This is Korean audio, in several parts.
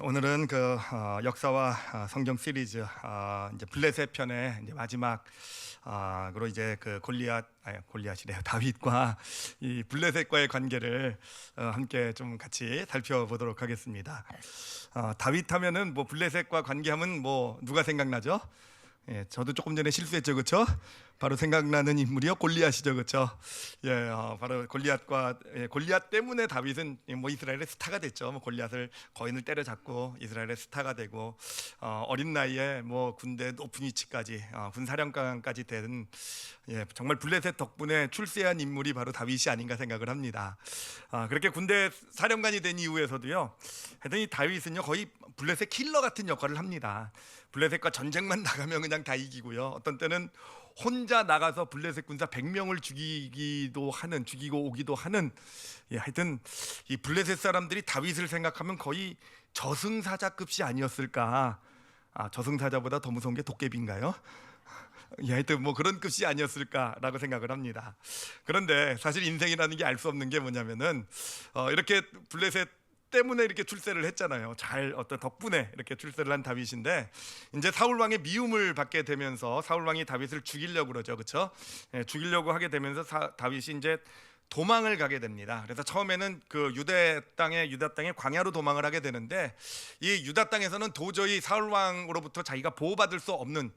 오늘은 그 역사와 성경 시리즈 이제 블레셋 편의 이제 마지막 그로 이제 그 골리앗이래요. 다윗과 이 블레셋과의 관계를 함께 좀 같이 살펴보도록 하겠습니다. 다윗 하면은 뭐 블레셋과 관계하면 뭐 누가 생각나죠? 저도 조금 전에 실수했죠, 그렇죠? 바로 생각나는 인물이요, 골리앗이죠, 그렇죠? 바로 골리앗 때문에 다윗은 뭐 이스라엘의 스타가 됐죠. 뭐 골리앗을 거인을 때려잡고 이스라엘의 스타가 되고 어린 나이에 뭐 군대 높은 위치까지 군사령관까지 된 정말 블레셋 덕분에 출세한 인물이 바로 다윗이 아닌가 생각을 합니다. 그렇게 군대 사령관이 된 이후에서도요, 하여튼 이 다윗은요 거의 블레셋 킬러 같은 역할을 합니다. 블레셋과 전쟁만 나가면 그냥 다 이기고요. 어떤 때는 혼자 나가서 블레셋 군사 100명을 죽이고 오기도 하는 하여튼 이 블레셋 사람들이 다윗을 생각하면 거의 저승사자급이 아니었을까. 저승사자보다 더 무서운 게 도깨비인가요? 하여튼 뭐 그런 급이 아니었을까라고 생각을 합니다. 그런데 사실 인생이라는 게 알 수 없는 게 뭐냐면은 이렇게 블레셋 때문에 이렇게 출세를 했잖아요. 어떤 덕분에 이렇게 출세를 한 다윗인데, 이제 사울 왕의 미움을 받게 되면서 사울 왕이 다윗을 죽이려고 그러죠, 그렇죠? 죽이려고 하게 되면서 다윗이 이제 도망을 가게 됩니다. 그래서 처음에는 그 유다 땅에 광야로 도망을 하게 되는데, 이 유다 땅에서는 도저히 사울 왕으로부터 자기가 보호받을 수 없는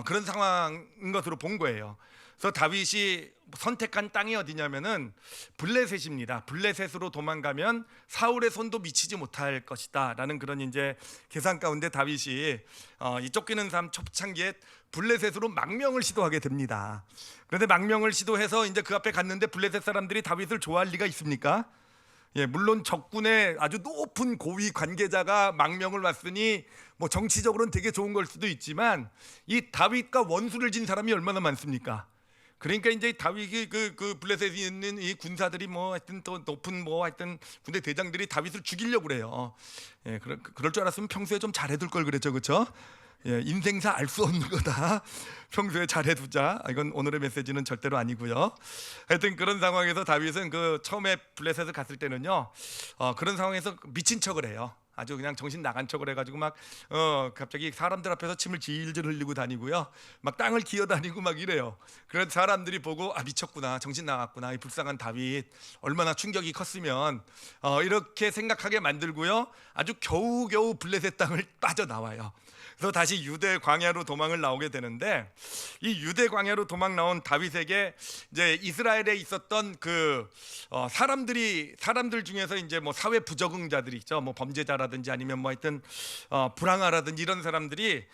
그런 상황인 것으로 본 거예요. 그래서 다윗이 선택한 땅이 어디냐면은 블레셋입니다. 블레셋으로 도망가면 사울의 손도 미치지 못할 것이다라는 그런 이제 계산 가운데 다윗이 이 쫓기는 삶 초창기에 블레셋으로 망명을 시도하게 됩니다. 그런데 망명을 시도해서 이제 그 앞에 갔는데 블레셋 사람들이 다윗을 좋아할 리가 있습니까? 물론 적군의 아주 높은 고위 관계자가 망명을 왔으니 뭐 정치적으로는 되게 좋은 걸 수도 있지만, 이 다윗과 원수를 진 사람이 얼마나 많습니까? 그러니까 이제 다윗이 그 블레셋에 있는 이 군사들이 뭐 하여튼 또 높은 뭐 하여튼 군대 대장들이 다윗을 죽이려고 그래요. 그럴 줄 알았으면 평소에 좀 잘해둘 걸 그랬죠, 그렇죠? 인생사 알 수 없는 거다. 평소에 잘해두자. 이건 오늘의 메시지는 절대로 아니고요. 하여튼 그런 상황에서 다윗은 그 처음에 블레셋을 갔을 때는요, 그런 상황에서 미친 척을 해요. 아주 그냥 정신 나간 척을 해가지고 막 갑자기 사람들 앞에서 침을 질질 흘리고 다니고요, 막 땅을 기어다니고 막 이래요. 그래서 사람들이 보고 미쳤구나, 정신 나갔구나, 이 불쌍한 다윗 얼마나 충격이 컸으면 이렇게 생각하게 만들고요, 아주 겨우겨우 블레셋 땅을 빠져나와요. 그래서 다시 유대 광야로 도망을 나오게 되는데, 이 유대 광야로 도망 나온 다윗에게 이제 이스라엘에 있었던 그 사람들 중에서 이제 뭐 사회 부적응자들이 있죠. 뭐 범죄자라든지 아니면 뭐 하여튼 불황아라든지 이런 사람들이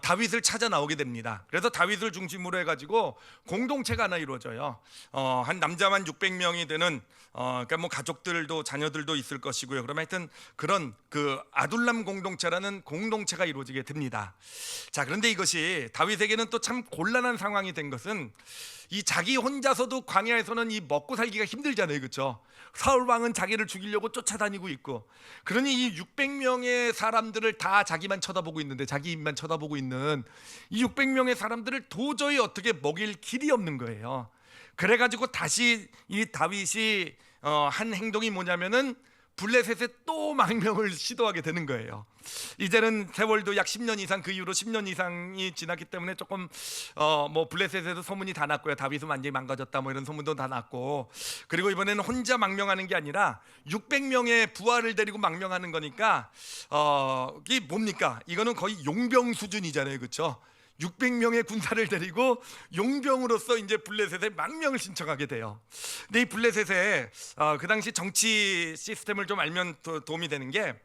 다윗을 찾아 나오게 됩니다. 그래서 다윗을 중심으로 해가지고 공동체가 하나 이루어져요. 한 남자만 600명이 되는 그러니까 뭐 가족들도 자녀들도 있을 것이고요. 그러면 하여튼 그런 그 아둘람 공동체라는 공동체가 이루어지게 됩니다. 자, 그런데 이것이 다윗에게는 또 참 곤란한 상황이 된 것은, 이 자기 혼자서도 광야에서는 이 먹고 살기가 힘들잖아요, 그렇죠? 사울 왕은 자기를 죽이려고 쫓아다니고 있고, 그러니 이 600명의 사람들을 다 자기만 쳐다보고 있는데, 자기 입만 쳐다보고 있는 이 600명의 사람들을 도저히 어떻게 먹일 길이 없는 거예요. 그래가지고 다시 이 다윗이 한 행동이 뭐냐면은 블레셋에 또 망명을 시도하게 되는 거예요. 이제는 세월도 약 10년 이상, 그 이후로 10년 이상이 지났기 때문에 조금 뭐 블레셋에도 소문이 다 났고요. 다윗은 완전히 망가졌다 뭐 이런 소문도 다 났고, 그리고 이번에는 혼자 망명하는 게 아니라 600명의 부하를 데리고 망명하는 거니까 이게 뭡니까? 이거는 거의 용병 수준이잖아요, 그렇죠? 600명의 군사를 데리고 용병으로서 이제 블레셋에 망명을 신청하게 돼요. 근데 이 블레셋에 그 당시 정치 시스템을 좀 알면 도움이 되는 게,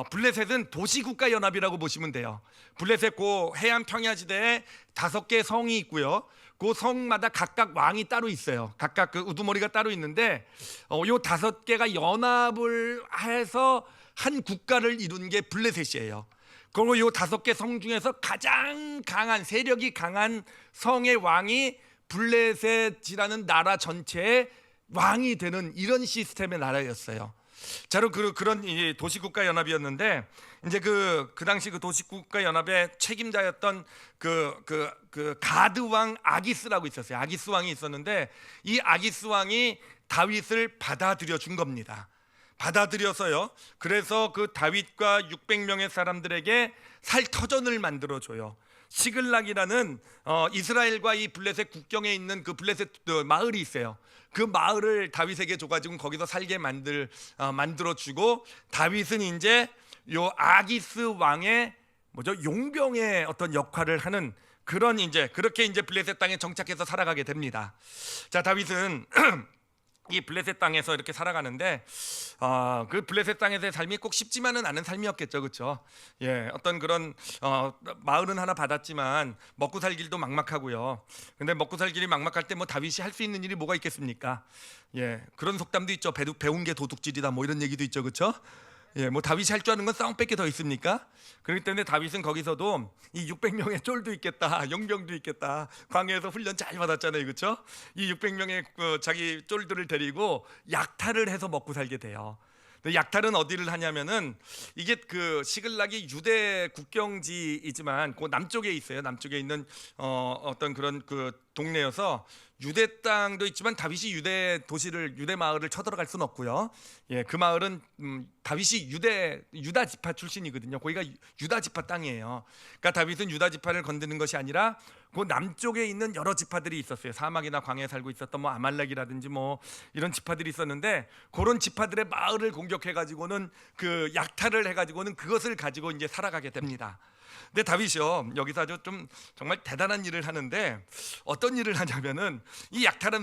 블레셋은 도시국가 연합이라고 보시면 돼요. 블레셋 그 해안 평야지대에 5개 성이 있고요. 그 성마다 각각 왕이 따로 있어요. 각각 그 우두머리가 따로 있는데, 요 5개가 연합을 해서 한 국가를 이룬 게 블레셋이에요. 그리고 이 5개 성 중에서 가장 강한, 세력이 강한 성의 왕이 블레셋이라는 나라 전체의 왕이 되는 이런 시스템의 나라였어요. 자, 그런 도시국가 연합이었는데, 이제 그 당시 그 도시국가 연합의 책임자였던 그 가드 왕 아기스라고 있었어요. 아기스 왕이 있었는데, 이 아기스 왕이 다윗을 받아들여 준 겁니다. 받아들여서요. 그래서 그 다윗과 600명의 사람들에게 살터전을 만들어 줘요. 시글락이라는 이스라엘과 이 블레셋 국경에 있는 그 블레셋 마을이 있어요. 그 마을을 다윗에게 줘가지고 거기서 살게 만들어 주고, 다윗은 이제 요 아기스 왕의 용병의 어떤 역할을 하는 그런 그렇게 블레셋 땅에 정착해서 살아가게 됩니다. 자, 다윗은 이 블레셋 땅에서 이렇게 살아가는데 그 블레셋 땅에서의 삶이 꼭 쉽지만은 않은 삶이었겠죠, 그렇죠? 예, 어떤 그런 마을은 하나 받았지만 먹고 살 길도 막막하고요. 근데 먹고 살 길이 막막할 때 뭐 다윗이 할 수 있는 일이 뭐가 있겠습니까? 예, 그런 속담도 있죠. 배운 게 도둑질이다, 뭐 이런 얘기도 있죠, 그렇죠? 예, 뭐 다윗이 할 줄 아는 건 싸움밖에 더 있습니까? 그렇기 때문에 다윗은 거기서도 이 600명의 쫄도 있겠다, 용병도 있겠다, 광야에서 훈련 잘 받았잖아요, 그렇죠? 이 600명의 자기 쫄들을 데리고 약탈을 해서 먹고 살게 돼요. 약탈은 어디를 하냐면은, 이게 그 시글락이 유대 국경지이지만 그 남쪽에 있어요. 남쪽에 있는 어떤 그런 그 동네여서 유대 땅도 있지만 다윗이 유대 마을을 쳐들어갈 수는 없고요. 예, 그 마을은 다윗이 유다 지파 출신이거든요. 거기가 유다 지파 땅이에요. 그러니까 다윗은 유다 지파를 건드는 것이 아니라 그 남쪽에 있는 여러 지파들이 있었어요. 사막이나 광야에 살고 있었던 뭐 아말렉이라든지 뭐 이런 지파들이 있었는데, 그런 지파들의 마을을 공격해 가지고는 그 약탈을 해 가지고는 그것을 가지고 이제 살아가게 됩니다. 근데 다윗이요, 여기서 아주 좀 정말 대단한 일을 하는데, 어떤 일을 하냐면은 이 약탈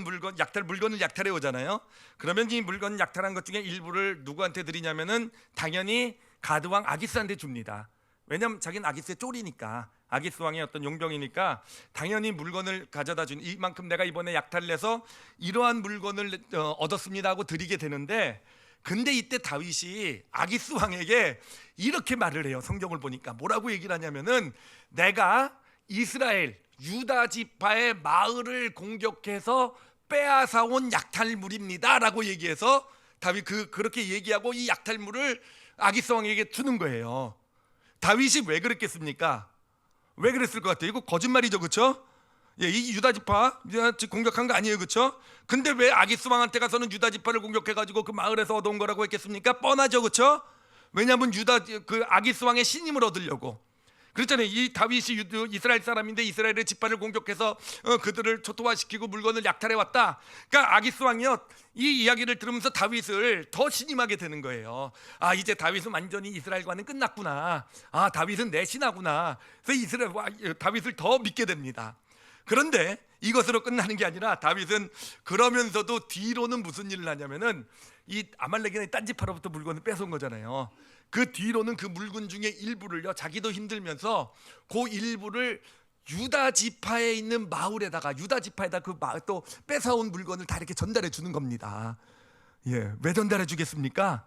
물건을 약탈해 오잖아요. 그러면 이 물건 약탈한 것 중에 일부를 누구한테 드리냐면은 당연히 가드 왕 아기스한테 줍니다. 왜냐면 자기는 아기스의 쫄이니까, 아기스 왕의 어떤 용병이니까 당연히 물건을 가져다 준, 이만큼 내가 이번에 약탈을 해서 이러한 물건을 얻었습니다 하고 드리게 되는데, 근데 이때 다윗이 아기스 왕에게 이렇게 말을 해요. 성경을 보니까 뭐라고 얘기를 하냐면은, 내가 이스라엘 유다 지파의 마을을 공격해서 빼앗아온 약탈물입니다 라고 얘기해서 다윗 그렇게 얘기하고 이 약탈물을 아기스 왕에게 주는 거예요. 다윗이 왜 그랬겠습니까? 왜 그랬을 것 같아요? 이거 거짓말이죠, 그렇죠? 예, 이 유다 지파 공격한 거 아니에요, 그렇죠? 근데 왜 아기스 왕한테 가서는 유다 지파를 공격해가지고 그 마을에서 얻어온 거라고 했겠습니까? 뻔하죠, 그렇죠? 왜냐하면 그 아기스 왕의 신임을 얻으려고. 그렇잖아요. 이 다윗이 이스라엘 사람인데 이스라엘의 지파를 공격해서 그들을 초토화시키고 물건을 약탈해 왔다. 그러니까 아기스 왕이요, 이 이야기를 들으면서 다윗을 더 신임하게 되는 거예요. 아, 이제 다윗은 완전히 이스라엘과는 끝났구나. 아, 다윗은 내 신하구나. 그래서 다윗을 더 믿게 됩니다. 그런데 이것으로 끝나는 게 아니라 다윗은 그러면서도 뒤로는 무슨 일을 하냐면은, 이 아말렉이나 딴 지파로부터 물건을 뺏어온 거잖아요. 그 뒤로는 그 물건 중에 일부를요, 자기도 힘들면서 그 일부를 유다 지파에 있는 마을에다가, 유다 지파에다 그 마을 또 뺏어온 물건을 다 이렇게 전달해 주는 겁니다. 예, 왜 전달해 주겠습니까?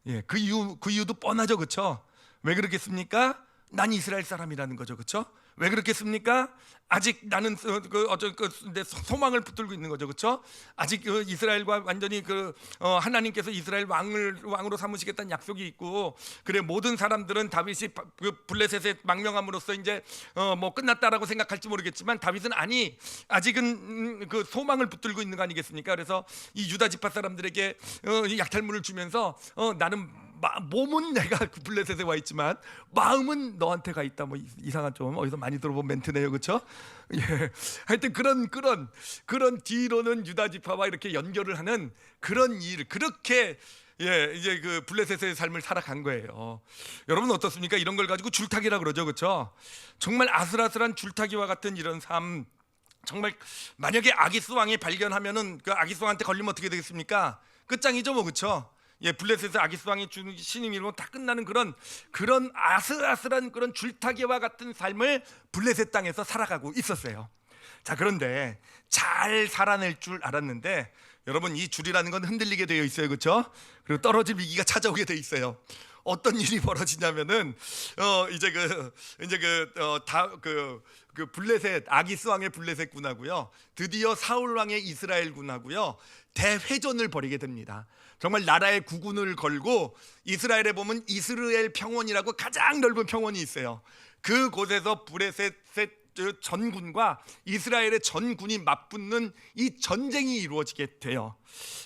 예, 그 이유도 뻔하죠, 그렇죠? 왜 그렇겠습니까? 난 이스라엘 사람이라는 거죠, 그렇죠? 왜 그렇겠습니까? 아직 나는 내 소망을 붙들고 있는 거죠, 그렇죠? 아직 이스라엘과 완전히 하나님께서 이스라엘 왕으로 삼으시겠다는 약속이 있고, 그래 모든 사람들은 다윗이 그 블레셋에 망명함으로써 이제 뭐 끝났다라고 생각할지 모르겠지만, 다윗은 아직은 그 소망을 붙들고 있는 거 아니겠습니까? 그래서 이 유다 지파 사람들에게 약탈물을 주면서 나는 몸은 내가 블레셋에 와 있지만 마음은 너한테 가 있다. 뭐 이상한, 좀 어디서 많이 들어본 멘트네요, 그렇죠? 예, 하여튼 그런 뒤로는 유다 지파와 이렇게 연결을 하는 그런 일, 그렇게 이제 그 블레셋의 삶을 살아간 거예요. 여러분 어떻습니까? 이런 걸 가지고 줄타기라 그러죠, 그렇죠? 정말 아슬아슬한 줄타기와 같은 이런 삶. 정말 만약에 아기스 왕이 발견하면은 그 아기스 왕한테 걸리면 어떻게 되겠습니까? 끝장이죠, 뭐, 그렇죠? 예, 블레셋의 아기스 왕이 주는 신임이로 다 끝나는 그런 아슬아슬한 그런 줄타기와 같은 삶을 블레셋 땅에서 살아가고 있었어요. 자, 그런데 잘 살아낼 줄 알았는데, 여러분 이 줄이라는 건 흔들리게 되어 있어요, 그렇죠? 그리고 떨어질 위기가 찾아오게 돼 있어요. 어떤 일이 벌어지냐면은 블레셋 아기스 왕의 블레셋 군하고요, 드디어 사울 왕의 이스라엘 군하고요 대회전을 벌이게 됩니다. 정말 나라의 구군을 걸고, 이스라엘에 보면 이스라엘 평원이라고 가장 넓은 평원이 있어요. 그곳에서 블레셋 전군과 이스라엘의 전군이 맞붙는 이 전쟁이 이루어지게 돼요.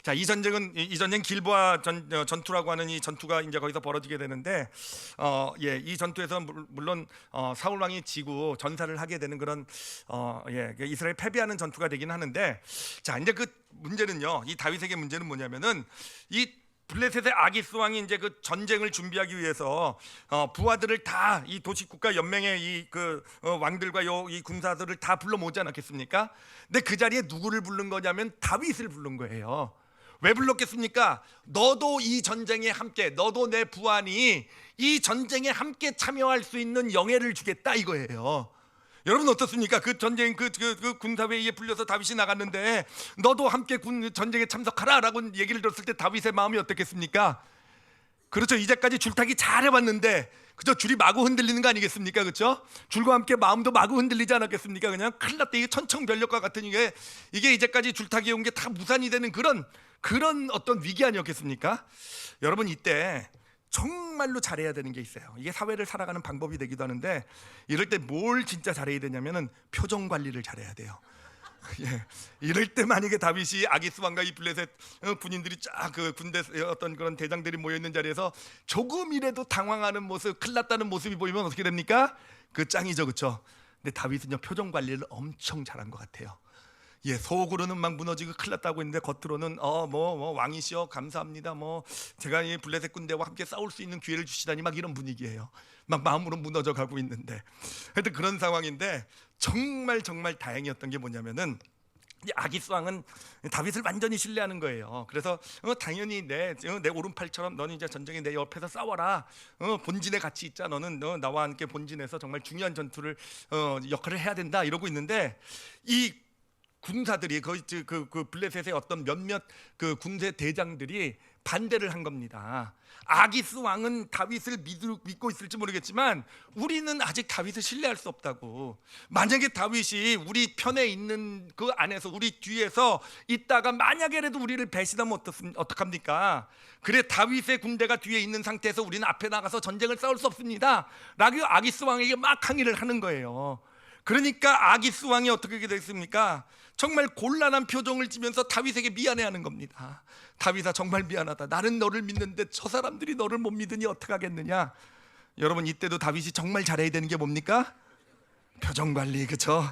자, 이 전쟁 길보아 전투라고 하는 이 전투가 이제 거기서 벌어지게 되는데, 이 전투에서 물론 사울 왕이 지고 전사를 하게 되는 그런 이스라엘 패배하는 전투가 되긴 하는데, 자, 이제 그 문제는요, 이 다윗에게 문제는 뭐냐면은 이 블레셋의 아기스 왕이 이제 그 전쟁을 준비하기 위해서 부하들을 다 이 도시국가 연맹의 이 왕들과 이 군사들을 다 불러 모으지 않았겠습니까? 근데 그 자리에 누구를 부른 거냐면 다윗을 부른 거예요. 왜 불렀겠습니까? 너도 이 전쟁에 함께, 너도 내 부하니 이 전쟁에 함께 참여할 수 있는 영예를 주겠다 이거예요. 여러분 어떻습니까? 그 전쟁 그 군사회의에 불려서 다윗이 나갔는데 너도 함께 전쟁에 참석하라라고 얘기를 들었을 때 다윗의 마음이 어떻겠습니까? 그렇죠. 이제까지 줄타기 잘 해왔는데 그저 줄이 마구 흔들리는 거 아니겠습니까? 그렇죠? 줄과 함께 마음도 마구 흔들리지 않았겠습니까? 그냥 큰일 났다. 이게 천청변력과 같은 이게 이제까지 줄타기 해온 게 다 무산이 되는 그런 어떤 위기 아니었겠습니까? 여러분 이때 정말로 잘해야 되는 게 있어요. 이게 사회를 살아가는 방법이 되기도 하는데, 이럴 때 뭘 진짜 잘해야 되냐면은 표정 관리를 잘해야 돼요. 이럴 때 만약에 다윗이 아기스 왕과 이 블레셋 군인들이 쫙 그 군대 어떤 그런 대장들이 모여 있는 자리에서 조금이라도 당황하는 모습, 큰일 났다는 모습이 보이면 어떻게 됩니까? 그 짱이죠, 그렇죠? 근데 다윗은요 표정 관리를 엄청 잘한 것 같아요. 속으로는 막 무너지고 큰일 났다고 했는데 겉으로는 왕이시여 감사합니다. 제가 이 블레셋 군대와 함께 싸울 수 있는 기회를 주시다니 막 이런 분위기예요. 막 마음으로 무너져 가고 있는데, 하여튼 그런 상황인데 정말 다행이었던 게 뭐냐면은 이 아기스 왕은 다윗을 완전히 신뢰하는 거예요. 그래서 당연히 내 오른팔처럼 너는 이제 전쟁에 내 옆에서 싸워라. 본진에 같이 있자. 너는 나와 함께 본진에서 정말 중요한 전투를 역할을 해야 된다. 이러고 있는데 이 군사들이 그 블레셋의 어떤 몇몇 그 군대 대장들이 반대를 한 겁니다. 아기스 왕은 다윗을 믿고 있을지 모르겠지만 우리는 아직 다윗을 신뢰할 수 없다고. 만약에 다윗이 우리 편에 있는 그 안에서 우리 뒤에서 있다가 만약에라도 우리를 배신하면 어떡합니까? 그래 다윗의 군대가 뒤에 있는 상태에서 우리는 앞에 나가서 전쟁을 싸울 수 없습니다 라고 아기스 왕에게 막 항의를 하는 거예요. 그러니까 아기스 왕이 어떻게 됐습니까? 정말 곤란한 표정을 지면서 다윗에게 미안해하는 겁니다. 다윗아 정말 미안하다. 나는 너를 믿는데 저 사람들이 너를 못 믿으니 어떡하겠느냐. 여러분 이때도 다윗이 정말 잘해야 되는 게 뭡니까? 표정 관리, 그렇죠?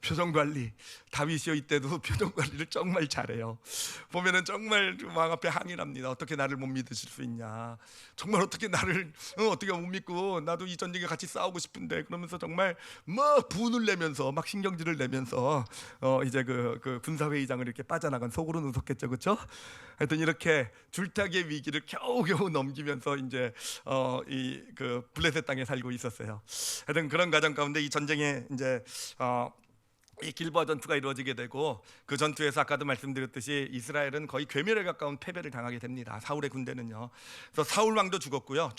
표정 관리. 다윗이요 이때도 표정 관리를 정말 잘해요. 보면은 정말 왕 앞에 항의를 합니다. 어떻게 나를 못 믿으실 수 있냐. 정말 어떻게 나를 어떻게 못 믿고 나도 이 전쟁에 같이 싸우고 싶은데, 그러면서 정말 막 분을 내면서 막 신경질을 내면서 이제 그 군사회의장을 이렇게 빠져나간, 속으로는 웃었겠죠, 그렇죠? 하여튼 이렇게 줄타기의 위기를 겨우겨우 넘기면서 이제 이 그 블레셋 땅에 살고 있었어요. 하여튼 그런 과정 가운데 이 전쟁에 이제 이 길보아 전투가 이루어지게 되고, 그 전투에서 아까도 말씀드렸듯이 이스라엘은 거의 괴멸에 가까운 패배를 당하게 됩니다. 사울의 군대는요. 그래서 사울 왕도 죽고요.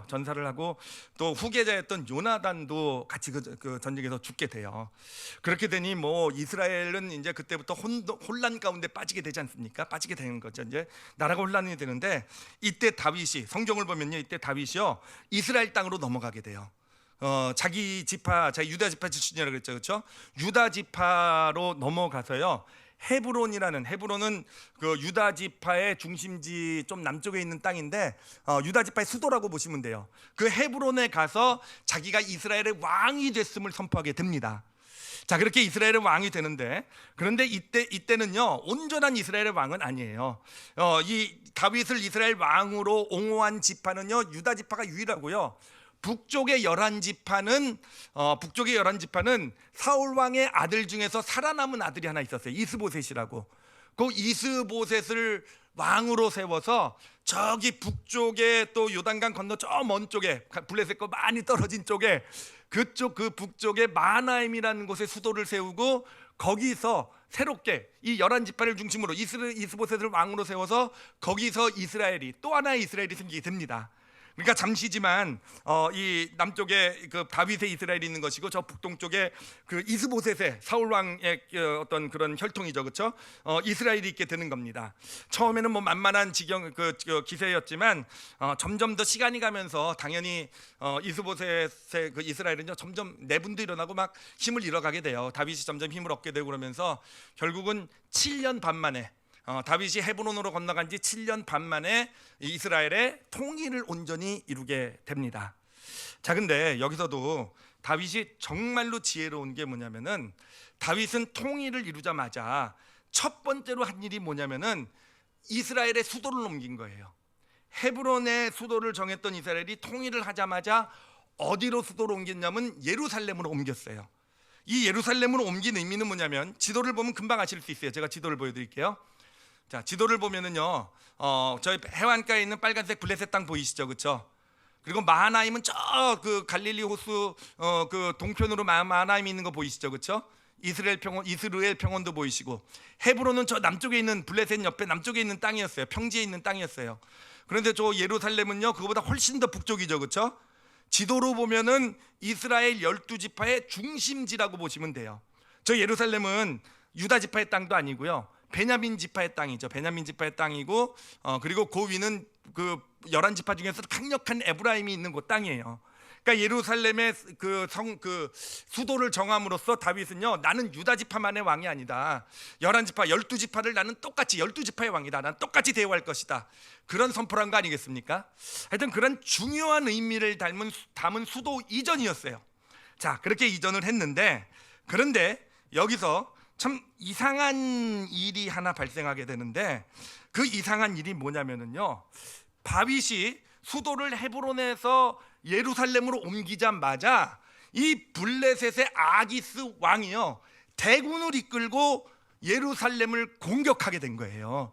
전사를 하고 또 후계자였던 요나단도 같이 그 전쟁에서 죽게 돼요. 그렇게 되니 이스라엘은 이제 그때부터 혼란 가운데 빠지게 되지 않습니까? 빠지게 되는 거죠. 이제 나라가 혼란이 되는데, 이때 다윗이, 성경을 보면요, 이때 다윗이요 이스라엘 땅으로 넘어가게 돼요. 자기 유다 지파 출신이라고 그랬죠, 그렇죠? 유다 지파로 넘어가서요. 헤브론은 그 유다 지파의 중심지 좀 남쪽에 있는 땅인데 유다 지파의 수도라고 보시면 돼요. 그 헤브론에 가서 자기가 이스라엘의 왕이 됐음을 선포하게 됩니다. 자, 그렇게 이스라엘의 왕이 되는데, 그런데 이때는요 온전한 이스라엘의 왕은 아니에요. 이 다윗을 이스라엘 왕으로 옹호한 지파는요 유다 지파가 유일하고요. 북쪽의 11지파는 사울 왕의 아들 중에서 살아남은 아들이 하나 있었어요. 이스보셋이라고. 그 이스보셋을 왕으로 세워서 저기 북쪽에 또 요단강 건너 저 먼 쪽에 블레셋과 많이 떨어진 쪽에 그 북쪽에 마하나임이라는 곳에 수도를 세우고, 거기서 새롭게 이 11지파를 중심으로 이스보셋을 왕으로 세워서 거기서 또 하나의 이스라엘이 생기게 됩니다. 그러니까 잠시지만 이 남쪽에 그 다윗의 이스라엘이 있는 것이고 저 북동쪽에 그 이스보셋의 사울 왕의 어떤 그런 혈통이죠, 그렇죠? 이스라엘이 있게 되는 겁니다. 처음에는 뭐 만만한 지경 기세였지만 점점 더 시간이 가면서 당연히 이스보셋의 그 이스라엘은요 점점 내분도 일어나고 막 힘을 잃어가게 돼요. 다윗이 점점 힘을 얻게 되고 그러면서 결국은 7년 반 만에 다윗이 헤브론으로 건너간 지 7년 반 만에 이스라엘의 통일을 온전히 이루게 됩니다. 자, 근데 여기서도 다윗이 정말로 지혜로운 게 뭐냐면은 다윗은 통일을 이루자마자 첫 번째로 한 일이 뭐냐면은 이스라엘의 수도를 옮긴 거예요. 헤브론의 수도를 정했던 이스라엘이 통일을 하자마자 어디로 수도를 옮겼냐면 예루살렘으로 옮겼어요. 이 예루살렘으로 옮긴 의미는 뭐냐면 지도를 보면 금방 아실 수 있어요. 제가 지도를 보여드릴게요. 자, 지도를 보면은요, 저희 해안가에 있는 빨간색 블레셋 땅 보이시죠, 그렇죠? 그리고 마하나임은 저 그 갈릴리 호수 그 동편으로 마하나임이 있는 거 보이시죠, 그렇죠? 이스라엘 평원도 보이시고, 헤브론은 저 남쪽에 있는 블레셋 옆에 남쪽에 있는 땅이었어요. 평지에 있는 땅이었어요. 그런데 저 예루살렘은요, 그거보다 훨씬 더 북쪽이죠, 그렇죠? 지도로 보면은 이스라엘 12지파의 중심지라고 보시면 돼요. 저 예루살렘은 유다 지파의 땅도 아니고요, 베냐민 지파의 땅이죠. 베냐민 지파의 땅이고, 그리고 그 위는 그 11지파 중에서 강력한 에브라임이 있는 그 땅이에요. 그러니까 예루살렘의 그 수도를 정함으로써 다윗은요, 나는 유다 지파만의 왕이 아니다. 11지파, 12지파를 나는 똑같이 12지파의 왕이다. 난 똑같이 대우할 것이다. 그런 선포를 한 거 아니겠습니까? 하여튼 그런 중요한 의미를 담은 수도 이전이었어요. 자, 그렇게 이전을 했는데, 그런데 여기서 참 이상한 일이 하나 발생하게 되는데, 그 이상한 일이 뭐냐면은요, 다윗이 수도를 헤브론에서 예루살렘으로 옮기자마자 이 블레셋의 아기스 왕이요, 대군을 이끌고 예루살렘을 공격하게 된 거예요.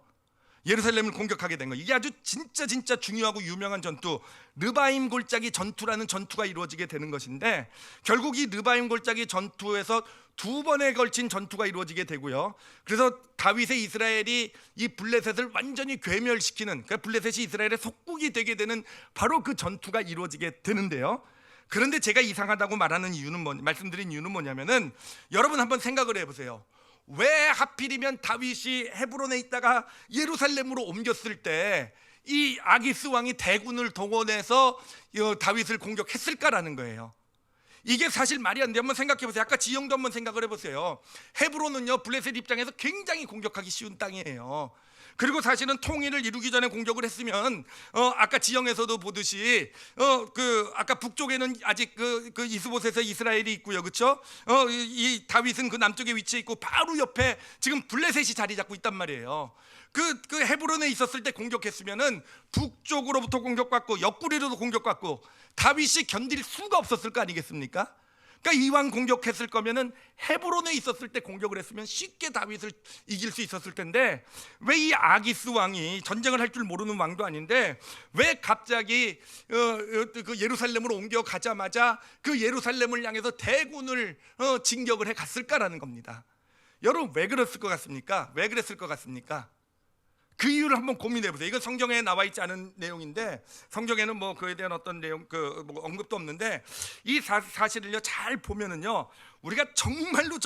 예루살렘을 공격하게 된 거예요. 이게 아주 진짜 중요하고 유명한 전투, 르바임 골짜기 전투라는 전투가 이루어지게 되는 것인데, 결국 이 르바임 골짜기 전투에서 두 번에 걸친 전투가 이루어지게 되고요. 그래서 다윗의 이스라엘이 이 블레셋을 완전히 괴멸시키는, 그러니까 블레셋이 이스라엘의 속국이 되게 되는 바로 그 전투가 이루어지게 되는데요. 그런데 제가 이상하다고 말씀드린 이유는 뭐냐면은, 여러분 한번 생각을 해보세요. 왜 하필이면 다윗이 헤브론에 있다가 예루살렘으로 옮겼을 때 이 아기스 왕이 대군을 동원해서 다윗을 공격했을까라는 거예요. 이게 사실 말이 안 돼요. 한번 생각해 보세요. 아까 지형도 한번 생각을 해보세요. 헤브론은요, 블레셋 입장에서 굉장히 공격하기 쉬운 땅이에요. 그리고 사실은 통일을 이루기 전에 공격을 했으면 아까 지형에서도 보듯이 아까 북쪽에는 아직 그 이스보셋의 이스라엘이 있고요, 그렇죠? 이 다윗은 그 남쪽에 위치해 있고 바로 옆에 지금 블레셋이 자리 잡고 있단 말이에요. 그 헤브론에 있었을 때 공격했으면은 북쪽으로부터 공격받고 옆구리로도 공격받고 다윗이 견딜 수가 없었을 거 아니겠습니까? 그러니까 이왕 공격했을 거면은 헤브론에 있었을 때 공격을 했으면 쉽게 다윗을 이길 수 있었을 텐데, 왜 이 아기스 왕이 전쟁을 할 줄 모르는 왕도 아닌데 왜 갑자기 그 예루살렘으로 옮겨가자마자 그 예루살렘을 향해서 대군을 진격을 해 갔을까라는 겁니다. 여러분, 왜 그랬을 것 같습니까? 왜 그랬을 것 같습니까? 그 이유를 한번 고민해 보세요. 이건 성경에 나와 있지 않은 내용인데, 성경에는 뭐 그에 대한 어떤 내용 뭐 언급도 없는데, 이 사실을요 잘 보면은요, 우리가 정말로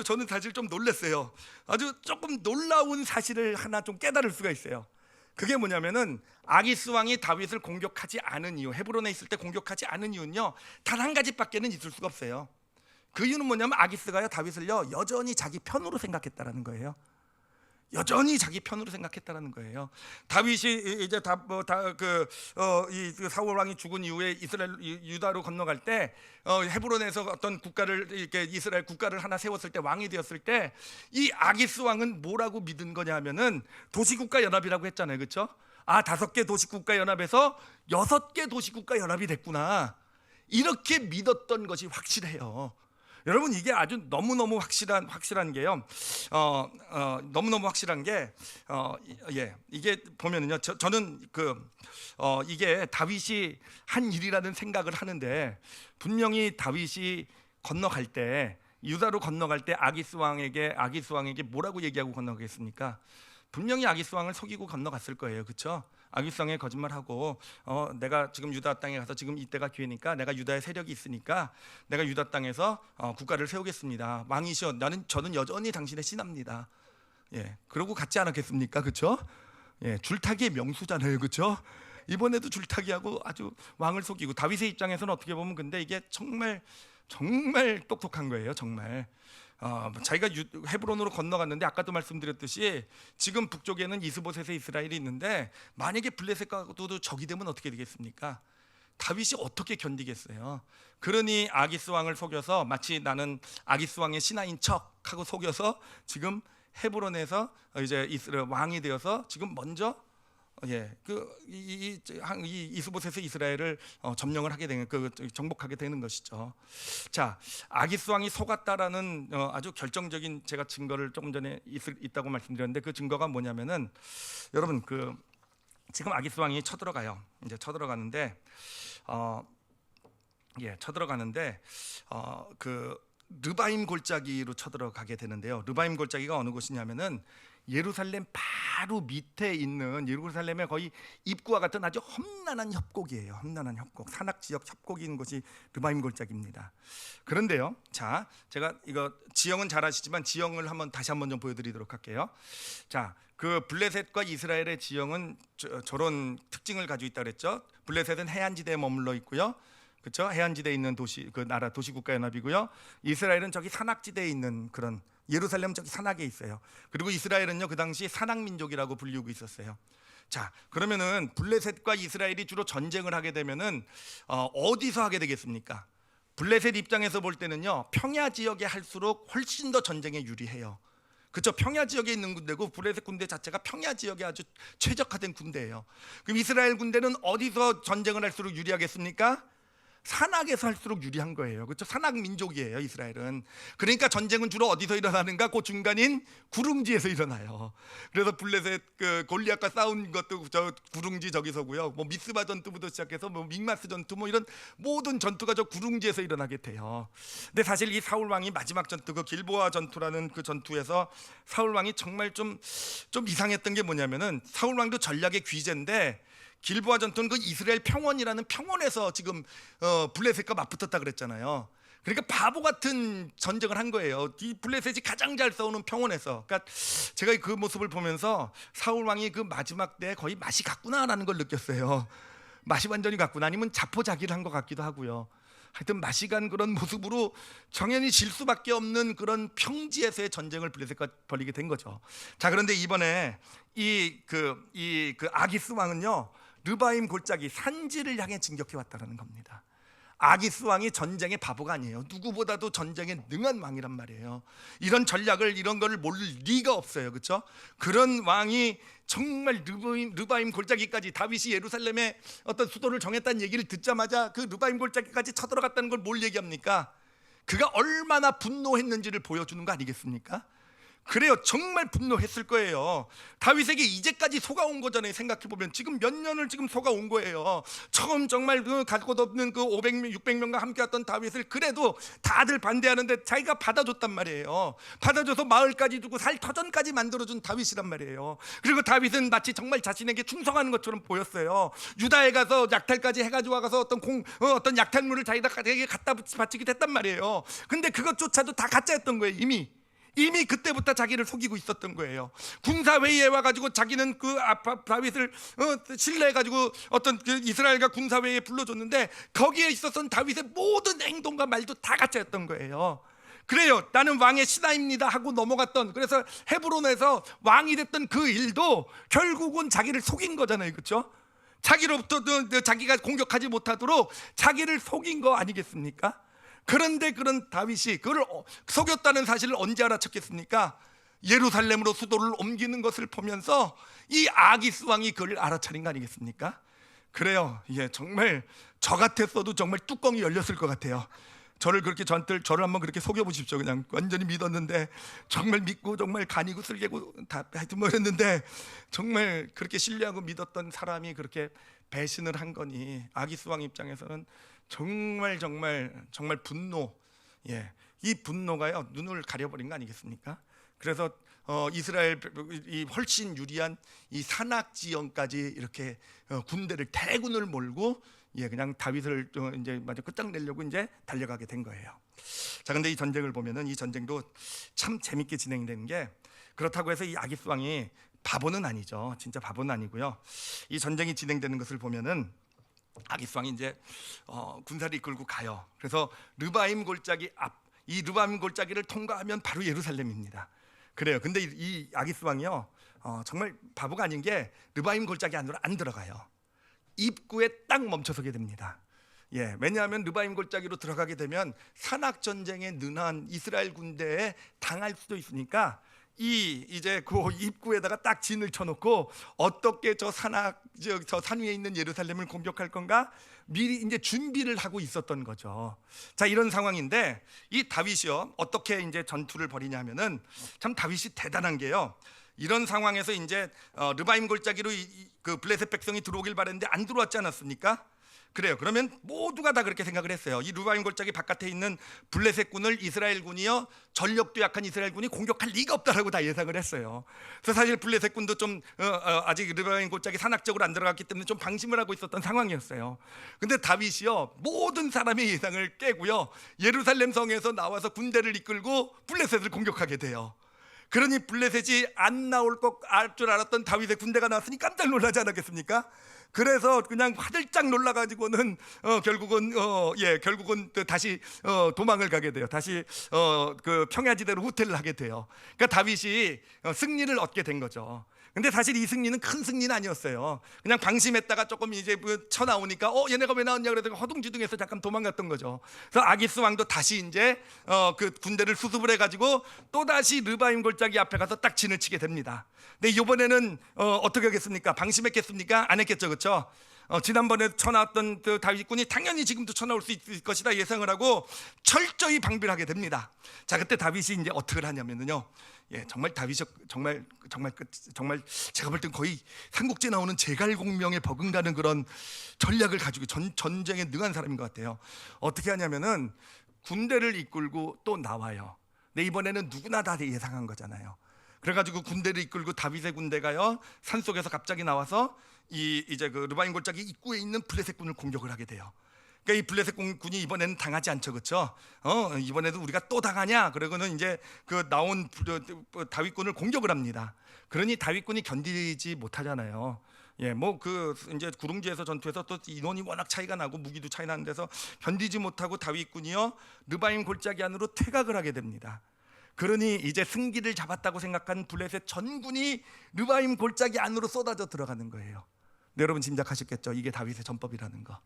저는 사실 좀 놀랐어요. 아주 조금 놀라운 사실을 하나 좀 깨달을 수가 있어요. 그게 뭐냐면은, 아기스 왕이 다윗을 공격하지 않은 이유, 헤브론에 있을 때 공격하지 않은 이유는요, 단 한 가지밖에는 있을 수가 없어요. 그 이유는 뭐냐면, 아기스가요 다윗을요 여전히 자기 편으로 생각했다라는 거예요. 여전히 자기 편으로 생각했다라는 거예요. 다윗이 이제 사울 왕이 죽은 이후에 유다로 건너갈 때 헤브론에서 어떤 국가를, 이렇게 이스라엘 국가를 하나 세웠을 때, 왕이 되었을 때 이 아기스 왕은 뭐라고 믿은 거냐면은 도시국가 연합이라고 했잖아요, 그렇죠? 5개 도시국가 연합에서 6개 도시국가 연합이 됐구나, 이렇게 믿었던 것이 확실해요. 여러분, 이게 아주 너무너무 확실한 게요. 너무너무 확실한 게 이게 보면은요, 저는 이게 다윗이 한 일이라는 생각을 하는데, 분명히 다윗이 건너갈 때, 유다로 건너갈 때 아기스 왕에게 뭐라고 얘기하고 건너가겠습니까? 분명히 아기스 왕을 속이고 건너갔을 거예요, 그렇죠? 아기스 왕에 거짓말하고 내가 지금 유다 땅에 가서 지금 이때가 기회니까 내가 유다의 세력이 있으니까 내가 유다 땅에서 국가를 세우겠습니다. 왕이시여 저는 여전히 당신의 신하입니다. 예, 그러고 갔지 않았겠습니까? 그렇죠? 예, 줄타기의 명수잖아요, 그렇죠? 이번에도 줄타기하고 아주 왕을 속이고 다윗의 입장에서는 어떻게 보면 근데 이게 정말 똑똑한 거예요, 정말. 자기가 헤브론으로 건너갔는데 아까도 말씀드렸듯이 지금 북쪽에는 이스보셋의 이스라엘이 있는데 만약에 블레셋과도 적이 되면 어떻게 되겠습니까? 다윗이 어떻게 견디겠어요? 그러니 아기스 왕을 속여서 마치 나는 아기스 왕의 신하인 척하고 속여서 지금 헤브론에서 이제 이스라엘 왕이 되어서 지금 먼저 이스보셋의 이스라엘을 점령을 하게 되는 정복하게 되는 것이죠. 자, 아기스 왕이 속았다라는 아주 결정적인 제가 증거를 조금 전에 있다고 말씀드렸는데 그 증거가 뭐냐면은 여러분 지금 아기스 왕이 쳐들어가요. 이제 쳐들어가는데 르바임 골짜기로 쳐들어가게 되는데요. 르바임 골짜기가 어느 곳이냐면은 예루살렘 바로 밑에 있는 예루살렘의 거의 입구와 같은 아주 험난한 협곡이에요. 험난한 협곡, 산악지역 협곡인 곳이 르바임 골짜기입니다. 그런데요, 자, 제가 이거 지형은 잘 아시지만 지형을 다시 한번 좀 보여드리도록 할게요. 자, 그 블레셋과 이스라엘의 지형은 저런 특징을 가지고 있다 그랬죠. 블레셋은 해안지대에 머물러 있고요. 그렇죠? 해안지대에 있는 도시, 그 나라 도시국가연합이고요. 이스라엘은 저기 산악지대에 있는 그런 예루살렘 저기 산악에 있어요. 그리고 이스라엘은요 그 당시 산악민족이라고 불리고 있었어요. 자, 그러면은 블레셋과 이스라엘이 주로 전쟁을 하게 되면은 어디서 하게 되겠습니까? 블레셋 입장에서 볼 때는요 평야 지역에 할수록 훨씬 더 전쟁에 유리해요. 그렇죠? 평야 지역에 있는 군대고 블레셋 군대 자체가 평야 지역에 아주 최적화된 군대예요. 그럼 이스라엘 군대는 어디서 전쟁을 할수록 유리하겠습니까? 산악에서 할수록 유리한 거예요. 그렇죠? 산악 민족이에요, 이스라엘은. 그러니까 전쟁은 주로 어디서 일어나는가? 그 중간인 구릉지에서 일어나요. 그래서 블레셋 골리앗과 싸운 것도 저 구릉지 저기서고요. 뭐 미스바 전투부터 시작해서 뭐 믹마스 전투 뭐 이런 모든 전투가 저 구릉지에서 일어나게 돼요. 근데 사실 이 사울 왕이 마지막 전투 그 길보아 전투라는 그 전투에서 사울 왕이 정말 좀 이상했던 게 뭐냐면은 사울 왕도 전략의 귀재인데 길보아 전투는 그 이스라엘 평원이라는 평원에서 지금 블레셋과 맞붙었다 그랬잖아요. 그러니까 바보 같은 전쟁을 한 거예요. 이 블레셋이 가장 잘 싸우는 평원에서. 그러니까 제가 그 모습을 보면서 사울 왕이 그 마지막 때 거의 맛이 갔구나라는 걸 느꼈어요. 맛이 완전히 갔구나. 아니면 자포자기를 한 것 같기도 하고요. 하여튼 맛이 간 그런 모습으로 정연히 질 수밖에 없는 그런 평지에서의 전쟁을 블레셋과 벌이게 된 거죠. 자, 그런데 이번에 이 아기스 왕은요 르바임 골짜기 산지를 향해 진격해 왔다는 겁니다. 아기스 왕이 전쟁의 바보가 아니에요. 누구보다도 전쟁에 능한 왕이란 말이에요. 이런 전략을 이런 거를 모를 리가 없어요. 그렇죠? 그런 왕이 정말 르바임 골짜기까지 다윗이 예루살렘의 어떤 수도를 정했다는 얘기를 듣자마자 그 르바임 골짜기까지 쳐들어갔다는 걸 뭘 얘기합니까? 그가 얼마나 분노했는지를 보여주는 거 아니겠습니까? 그래요. 정말 분노했을 거예요. 다윗에게 이제까지 속아온 거잖아요. 생각해보면 지금 몇 년을 지금 속아온 거예요. 처음 정말 갈 곳 없는 그 500명 600명과 함께 왔던 다윗을 그래도 다들 반대하는데 자기가 받아줬단 말이에요. 받아줘서 마을까지 두고 살터전까지 만들어준 다윗이란 말이에요. 그리고 다윗은 마치 정말 자신에게 충성하는 것처럼 보였어요. 유다에 가서 약탈까지 해가지고 와서 어떤 약탈물을 자기에게 갖다 바치기도 했단 말이에요. 근데 그것조차도 다 가짜였던 거예요. 이미 그때부터 자기를 속이고 있었던 거예요. 군사회의에 와가지고 자기는 그 다윗을 신뢰해가지고 어떤 그 이스라엘과 군사회의에 불러줬는데 거기에 있었던 다윗의 모든 행동과 말도 다 가짜였던 거예요. 그래요. 나는 왕의 신하입니다 하고 넘어갔던, 그래서 헤브론에서 왕이 됐던 그 일도 결국은 자기를 속인 거잖아요. 그렇죠? 자기로부터 자기가 공격하지 못하도록 자기를 속인 거 아니겠습니까? 그런데 그런 다윗이 그걸 속였다는 사실을 언제 알아챘겠습니까? 예루살렘으로 수도를 옮기는 것을 보면서 이 아기스 왕이 그걸 알아차린 거 아니겠습니까? 그래요. 예, 정말 저 같았어도 정말 뚜껑이 열렸을 것 같아요. 저를 한번 그렇게 속여보십시오. 그냥 완전히 믿었는데 정말 믿고 정말 간이고 쓸개고 다 하여튼 뭐 했는데 정말 그렇게 신뢰하고 믿었던 사람이 그렇게 배신을 한 거니 아기스 왕 입장에서는 정말 분노, 이 분노가요 눈을 가려버린 거 아니겠습니까? 그래서 이스라엘 이 훨씬 유리한 이 산악 지형까지 이렇게 군대를 대군을 몰고 그냥 다윗을 이제 마저 끝장내려고 이제 달려가게 된 거예요. 자, 근데 이 전쟁을 보면은 이 전쟁도 참 재밌게 진행되는 게, 그렇다고 해서 이 아기스 왕이 바보는 아니죠. 진짜 바보는 아니고요. 이 전쟁이 진행되는 것을 보면은 아기스 왕이 이제 군사를 이끌고 가요. 그래서 르바임 골짜기 이 르바임 골짜기를 통과하면 바로 예루살렘입니다. 그래요. 근데 이 아기스 왕이요, 정말 바보가 아닌 게 르바임 골짜기 안으로 안 들어가요. 입구에 딱 멈춰서게 됩니다. 왜냐하면 르바임 골짜기로 들어가게 되면 산악 전쟁에 능한 이스라엘 군대에 당할 수도 있으니까 이제 그 입구에다가 딱 진을 쳐놓고 어떻게 저 산 위에 있는 예루살렘을 공격할 건가 미리 이제 준비를 하고 있었던 거죠. 자, 이런 상황인데 이 다윗이요, 어떻게 이제 전투를 벌이냐면은 참 다윗이 대단한 게요, 이런 상황에서 이제 르바임 골짜기로 그 블레셋 백성이 들어오길 바랬는데 안 들어왔지 않았습니까? 그래요. 그러면 모두가 다 그렇게 생각을 했어요. 이 르바임 골짜기 바깥에 있는 블레셋 군을 이스라엘 군이요, 전력도 약한 이스라엘 군이 공격할 리가 없다라고 다 예상을 했어요. 그래서 사실 블레셋 군도 좀 아직 르바임 골짜기 산악적으로 안 들어갔기 때문에 좀 방심을 하고 있었던 상황이었어요. 근데 다윗이요, 모든 사람의 예상을 깨고요, 예루살렘 성에서 나와서 군대를 이끌고 블레셋을 공격하게 돼요. 그러니 블레셋이 안 나올 것 알 줄 알았던 다윗의 군대가 나왔으니 깜짝 놀라지 않았겠습니까? 그래서 그냥 화들짝 놀라가지고는 결국은 다시 도망을 가게 돼요. 다시 그 평야지대로 후퇴를 하게 돼요. 그러니까 다윗이 승리를 얻게 된 거죠. 근데 사실 이 승리는 큰 승리는 아니었어요. 그냥 방심했다가 조금 이제 쳐나오니까 얘네가 왜 나왔냐 그래서 허둥지둥해서 잠깐 도망갔던 거죠. 그래서 아기스 왕도 다시 이제 그 군대를 수습을 해가지고 또 다시 르바임 골짜기 앞에 가서 딱 진을 치게 됩니다. 근데 이번에는 어떻게 하겠습니까? 방심했겠습니까? 안 했겠죠, 그렇죠? 지난번에 쳐나왔던 그 다윗군이 당연히 지금도 쳐나올 수 있을 것이다 예상을 하고 철저히 방비를 하게 됩니다. 자, 그때 다윗이 이제 어떻게 하냐면요, 정말 다윗이 정말 제가 볼 땐 거의 삼국지에 나오는 제갈공명에 버금가는 그런 전략을 가지고 전쟁에 능한 사람인 것 같아요. 어떻게 하냐면은 군대를 이끌고 또 나와요. 근데 이번에는 누구나 다 예상한 거잖아요. 그래가지고 군대를 이끌고 다윗의 군대가요, 산속에서 갑자기 나와서 이제 그 르바임 골짜기 입구에 있는 블레셋 군을 공격을 하게 돼요. 그러니까 이 블레셋 군이 이번에는 당하지 않죠, 그렇죠? 이번에도 우리가 또 당하냐? 그러고는 이제 그 나온 다윗군을 공격을 합니다. 그러니 다윗군이 견디지 못하잖아요. 뭐 그 이제 구릉지에서 전투에서 또 인원이 워낙 차이가 나고 무기도 차이 나는 데서 견디지 못하고 다윗군이요, 르바임 골짜기 안으로 퇴각을 하게 됩니다. 그러니 이제 승기를 잡았다고 생각한 블레셋 전군이 르바임 골짜기 안으로 쏟아져 들어가는 거예요. 네, 여러분 짐작하셨겠죠? 이게 다윗의 전법이라는 거.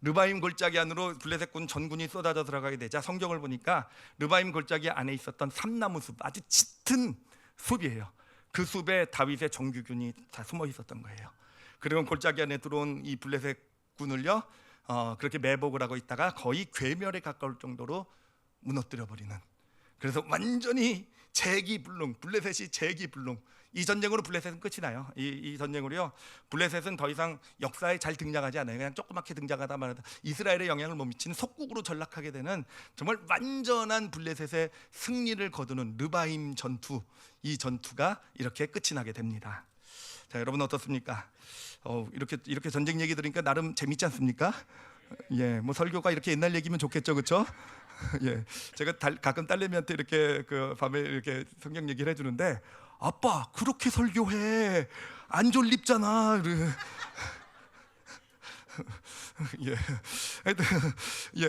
르바임 골짜기 안으로 블레셋군 전군이 쏟아져 들어가게 되자 성경을 보니까 르바임 골짜기 안에 있었던 삼나무 숲, 아주 짙은 숲이에요. 그 숲에 다윗의 정규군이 다 숨어 있었던 거예요. 그리고 골짜기 안에 들어온 이 블레셋 군을요, 그렇게 매복을 하고 있다가 거의 괴멸에 가까울 정도로 무너뜨려 버리는, 그래서 완전히 재기불능, 블레셋이 재기불능. 이 전쟁으로 블레셋은 끝이 나요. 이 전쟁으로요, 블레셋은 더 이상 역사에 잘 등장하지 않아요. 그냥 조그맣게 등장하다 말하다 이스라엘에 영향을 못 미치는 속국으로 전락하게 되는 정말 완전한 블레셋의 승리를 거두는 르바임 전투, 이 전투가 이렇게 끝이 나게 됩니다. 자, 여러분 어떻습니까? 이렇게 전쟁 얘기 들으니까 나름 재밌지 않습니까? 뭐 설교가 이렇게 옛날 얘기면 좋겠죠, 그렇죠? 제가 가끔 딸내미한테 이렇게 그 밤에 이렇게 성경 얘기를 해주는데, 아빠 그렇게 설교해 안 졸립잖아.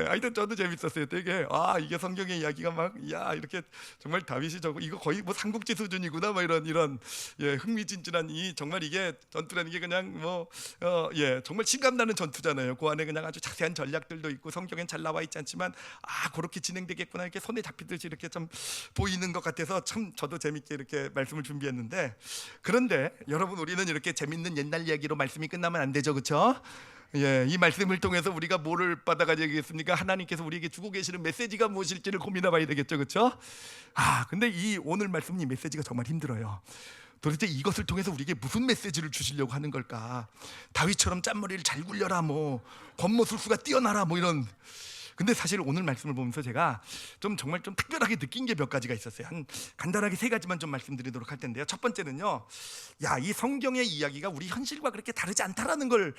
하여튼 저도 재밌었어요. 되게 이게 성경의 이야기가 막 이렇게 정말 다윗이 이거 거의 뭐 삼국지 수준이구나, 뭐 이런 흥미진진한 정말 이게 전투라는 게 그냥 정말 실감나는 전투잖아요. 그 안에 그냥 아주 자세한 전략들도 있고 성경엔 잘 나와 있지 않지만 그렇게 진행되겠구나, 이렇게 손에 잡히듯이 이렇게 좀 보이는 것 같아서 참 저도 재밌게 이렇게 말씀을 준비했는데, 그런데 여러분, 우리는 이렇게 재밌는 옛날 이야기로 말씀이 끝나면 안 되죠, 그렇죠? 이 말씀을 통해서 우리가 뭐를 받아가야겠습니까? 하나님께서 우리에게 주고 계시는 메시지가 무엇일지를 고민해봐야 되겠죠, 그렇죠? 근데 이 오늘 말씀은 이 메시지가 정말 힘들어요. 도대체 이것을 통해서 우리에게 무슨 메시지를 주시려고 하는 걸까? 다윗처럼 짠머리를 잘 굴려라, 뭐 권모술수가 뛰어나라, 뭐 이런. 근데 사실 오늘 말씀을 보면서 제가 좀 정말 좀 특별하게 느낀 게 몇 가지가 있었어요. 한 간단하게 세 가지만 좀 말씀드리도록 할 텐데요. 첫 번째는요, 이 성경의 이야기가 우리 현실과 그렇게 다르지 않다라는 걸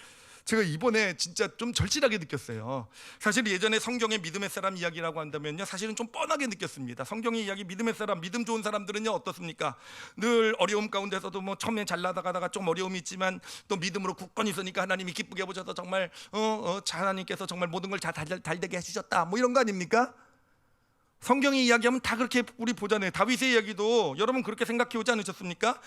제가 이번에 진짜 좀 절실하게 느꼈어요. 사실 예전에 성경의 믿음의 사람 이야기라고 한다면요, 사실은 좀 뻔하게 느꼈습니다. 성경의 이야기, 믿음의 사람, 믿음 좋은 사람들은요 어떻습니까? 늘 어려움 가운데서도 뭐 처음에 잘 나가다가 좀 어려움이 있지만 또 믿음으로 굳건히 서니까 하나님이 기쁘게 보셔서 정말 하나님께서 정말 모든 걸 잘 되게 해주셨다, 뭐 이런 거 아닙니까? 성경의 이야기하면 다 그렇게 우리 보잖아요. 다윗의 이야기도 여러분 그렇게 생각해 오지 않으셨습니까?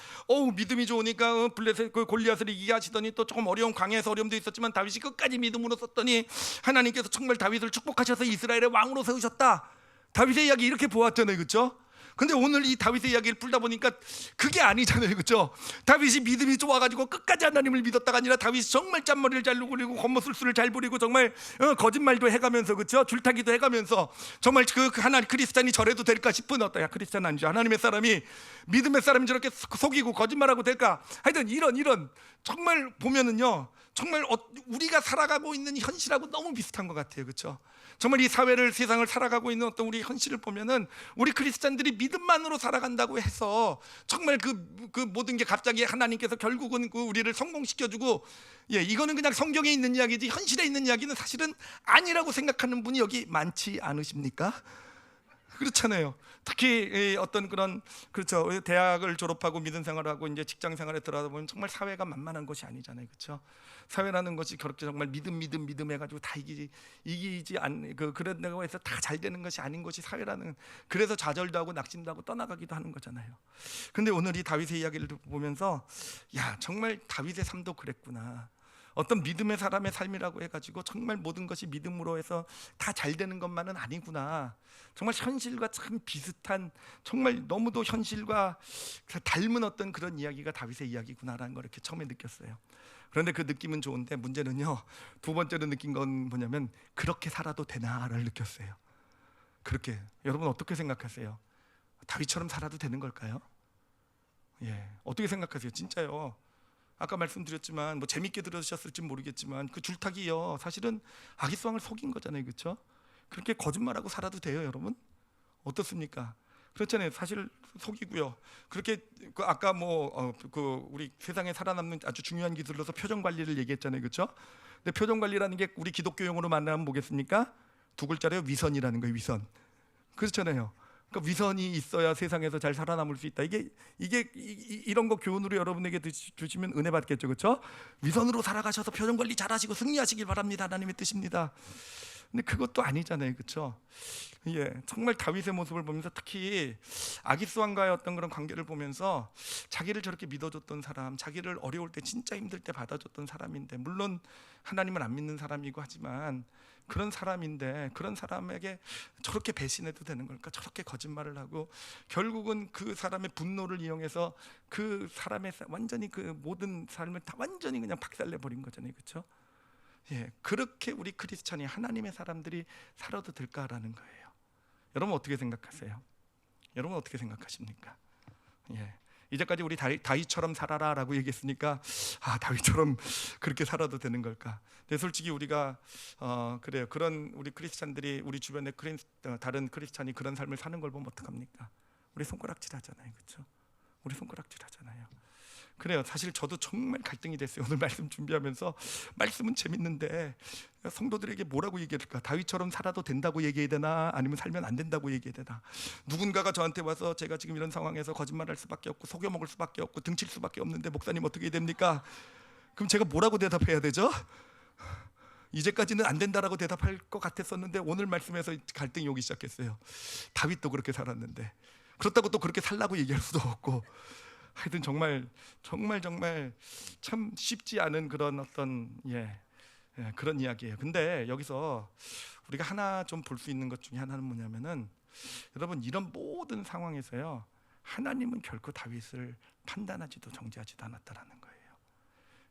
믿음이 좋으니까 블레셋 그 골리앗을 이기게 하시더니 또 조금 어려운 광야에서 어려움도 있었지만 다윗이 끝까지 믿음으로 썼더니 하나님께서 정말 다윗을 축복하셔서 이스라엘의 왕으로 세우셨다. 다윗의 이야기 이렇게 보았잖아요, 그렇죠? 근데 오늘 이 다윗의 이야기를 풀다 보니까 그게 아니잖아요, 그렇죠? 다윗이 믿음이 좋아가지고 끝까지 하나님을 믿었다가 아니라 다윗이 정말 짠머리를 잘 누리고 겉모술수를 잘 부리고 정말 거짓말도 해가면서, 그렇죠? 줄타기도 해가면서 정말 그 하나님 크리스찬이 저래도 될까 싶은 크리스찬 아니죠, 하나님의 사람이 믿음의 사람이 저렇게 속이고 거짓말하고 될까? 하여튼 이런 정말 보면은요, 정말 우리가 살아가고 있는 현실하고 너무 비슷한 것 같아요, 그렇죠? 정말 이 사회를, 세상을 살아가고 있는 어떤 우리 현실을 보면은 우리 크리스찬들이 믿음만으로 살아간다고 해서 정말 그 모든 게 갑자기 하나님께서 결국은 우리를 성공시켜주고, 이거는 그냥 성경에 있는 이야기지 현실에 있는 이야기는 사실은 아니라고 생각하는 분이 여기 많지 않으십니까? 그렇잖아요. 특히 어떤 그런, 그렇죠, 대학을 졸업하고 믿음 생활하고 이제 직장 생활에 들어가다 보면 정말 사회가 만만한 것이 아니잖아요, 그렇죠? 사회라는 것이 그렇게 정말 믿음 해가지고 다 이기지 그런다고 해서 다 잘 되는 것이 아닌 것이 사회라는, 그래서 좌절도 하고 낙심도 하고 떠나가기도 하는 거잖아요. 근데 오늘 이 다윗의 이야기를 보면서 정말 다윗의 삶도 그랬구나. 어떤 믿음의 사람의 삶이라고 해가지고 정말 모든 것이 믿음으로 해서 다 잘 되는 것만은 아니구나. 정말 현실과 참 비슷한, 정말 너무도 현실과 닮은 어떤 그런 이야기가 다윗의 이야기구나라는 걸 이렇게 처음에 느꼈어요. 그런데 그 느낌은 좋은데 문제는요, 두 번째로 느낀 건 뭐냐면 그렇게 살아도 되나를 느꼈어요. 그렇게, 여러분 어떻게 생각하세요? 다윗처럼 살아도 되는 걸까요? 어떻게 생각하세요? 진짜요. 아까 말씀드렸지만 뭐 재밌게 들으셨을지 모르겠지만 그 줄타기요, 사실은 아기스왕을 속인 거잖아요, 그렇죠? 그렇게 거짓말하고 살아도 돼요, 여러분? 어떻습니까? 그렇잖아요. 사실 속이고요. 그렇게 아까 우리 세상에 살아남는 아주 중요한 기술로서 표정 관리를 얘기했잖아요, 그렇죠? 근데 표정 관리라는 게 우리 기독교 용어로 만나면 뭐겠습니까? 두 글자래요. 위선이라는 거예요, 위선. 그렇잖아요. 그러니까 위선이 있어야 세상에서 잘 살아남을 수 있다. 이런 거 교훈으로 여러분에게 주시면 은혜 받겠죠, 그렇죠? 위선으로 살아가셔서 표정 관리 잘하시고 승리하시길 바랍니다, 하나님의 뜻입니다. 근데 그것도 아니잖아요, 그렇죠? 정말 다윗의 모습을 보면서 특히 아기스 왕과의 어떤 그런 관계를 보면서 자기를 저렇게 믿어줬던 사람, 자기를 어려울 때 진짜 힘들 때 받아줬던 사람인데, 물론 하나님을 안 믿는 사람이고 하지만 그런 사람인데 그런 사람에게 저렇게 배신해도 되는 걸까? 저렇게 거짓말을 하고 결국은 그 사람의 분노를 이용해서 그 사람의 완전히 그 모든 삶을 다 완전히 그냥 박살내 버린 거잖아요, 그렇죠? 그렇게 우리 크리스찬이, 하나님의 사람들이 살아도 될까라는 거예요. 여러분 어떻게 생각하세요? 여러분 어떻게 생각하십니까? 이제까지 우리 다윗처럼 살아라라고 얘기했으니까 다윗처럼 그렇게 살아도 되는 걸까? 근데 솔직히 우리가 그래요. 그런 우리 크리스찬들이 우리 주변에 다른 크리스찬이 그런 삶을 사는 걸 보면 어떡합니까? 우리 손가락질하잖아요, 그렇죠? 우리 손가락질하잖아요. 그래요. 사실 저도 정말 갈등이 됐어요. 오늘 말씀 준비하면서 말씀은 재밌는데 성도들에게 뭐라고 얘기해야 될까? 다윗처럼 살아도 된다고 얘기해야 되나? 아니면 살면 안 된다고 얘기해야 되나? 누군가가 저한테 와서 제가 지금 이런 상황에서 거짓말할 수밖에 없고 속여먹을 수밖에 없고 등칠 수밖에 없는데 목사님 어떻게 해야 됩니까? 그럼 제가 뭐라고 대답해야 되죠? 이제까지는 안 된다라고 대답할 것 같았었는데 오늘 말씀에서 갈등이 오기 시작했어요. 다윗도 그렇게 살았는데 그렇다고 또 그렇게 살라고 얘기할 수도 없고, 하여튼 정말 참 쉽지 않은 그런 어떤 그런 이야기예요. 근데 여기서 우리가 하나 좀 볼 수 있는 것 중에 하나는 뭐냐면은, 여러분 이런 모든 상황에서요, 하나님은 결코 다윗을 판단하지도 정죄하지도 않았다라는 거예요.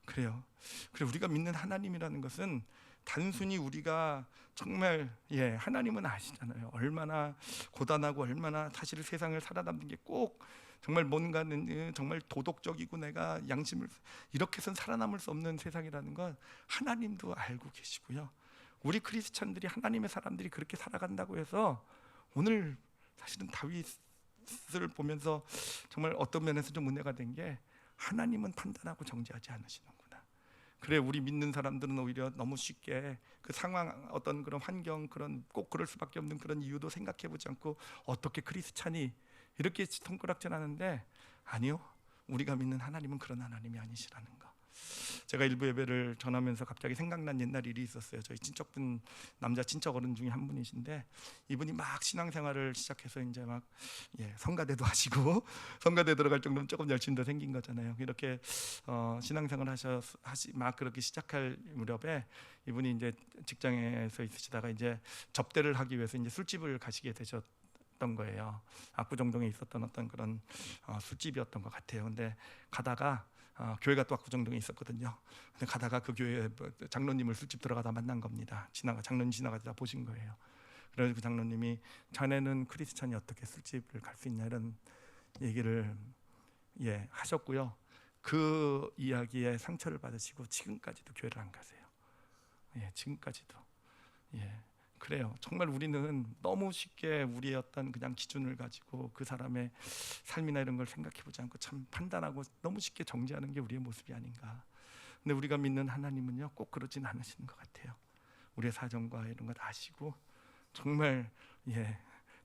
그래요. 그래, 우리가 믿는 하나님이라는 것은 단순히 우리가 정말 하나님은 아시잖아요. 얼마나 고단하고 얼마나 사실 세상을 살아남는 게 꼭 정말 뭔가는 정말 도덕적이고 내가 양심을 이렇게 해서는 살아남을 수 없는 세상이라는 건 하나님도 알고 계시고요. 우리 크리스천들이 하나님의 사람들이 그렇게 살아간다고 해서 오늘 사실은 다윗을 보면서 정말 어떤 면에서 좀 은혜가 된 게 하나님은 판단하고 정죄하지 않으시는구나. 그래, 우리 믿는 사람들은 오히려 너무 쉽게 그 상황, 어떤 그런 환경, 그런 꼭 그럴 수밖에 없는 그런 이유도 생각해보지 않고 어떻게 크리스찬이 이렇게 손가락질하는데, 아니요, 우리가 믿는 하나님은 그런 하나님이 아니시라는 거. 제가 일부 예배를 전하면서 갑자기 생각난 옛날 일이 있었어요. 저희 친척분, 남자 친척 어른 중에 한 분이신데, 이분이 막 신앙생활을 시작해서 이제 막 성가대도 하시고 성가대 들어갈 정도면 조금 열심도 생긴 거잖아요. 이렇게 신앙생활 막 그렇게 시작할 무렵에 이분이 이제 직장에서 있으시다가 이제 접대를 하기 위해서 이제 술집을 가시게 되셨던 거예요. 압구정동에 있었던 어떤 그런 술집이었던 것 같아요. 근데 가다가 교회가 또 압구정동에 있었거든요. 근데 가다가 그 교회 장로님을 술집 들어가다 만난 겁니다. 장로님 지나가다 보신 거예요. 그래서 그 장로님이 자네는 크리스찬이 어떻게 술집을 갈 수 있냐 이런 얘기를 하셨고요. 그 이야기에 상처를 받으시고 지금까지도 교회를 안 가세요. 지금까지도. 그래요. 정말 우리는 너무 쉽게 우리의 어떤 그냥 기준을 가지고 그 사람의 삶이나 이런 걸 생각해보지 않고 참 판단하고 너무 쉽게 정죄하는 게 우리의 모습이 아닌가. 근데 우리가 믿는 하나님은요, 꼭 그러진 않으시는 것 같아요. 우리의 사정과 이런 것 아시고 정말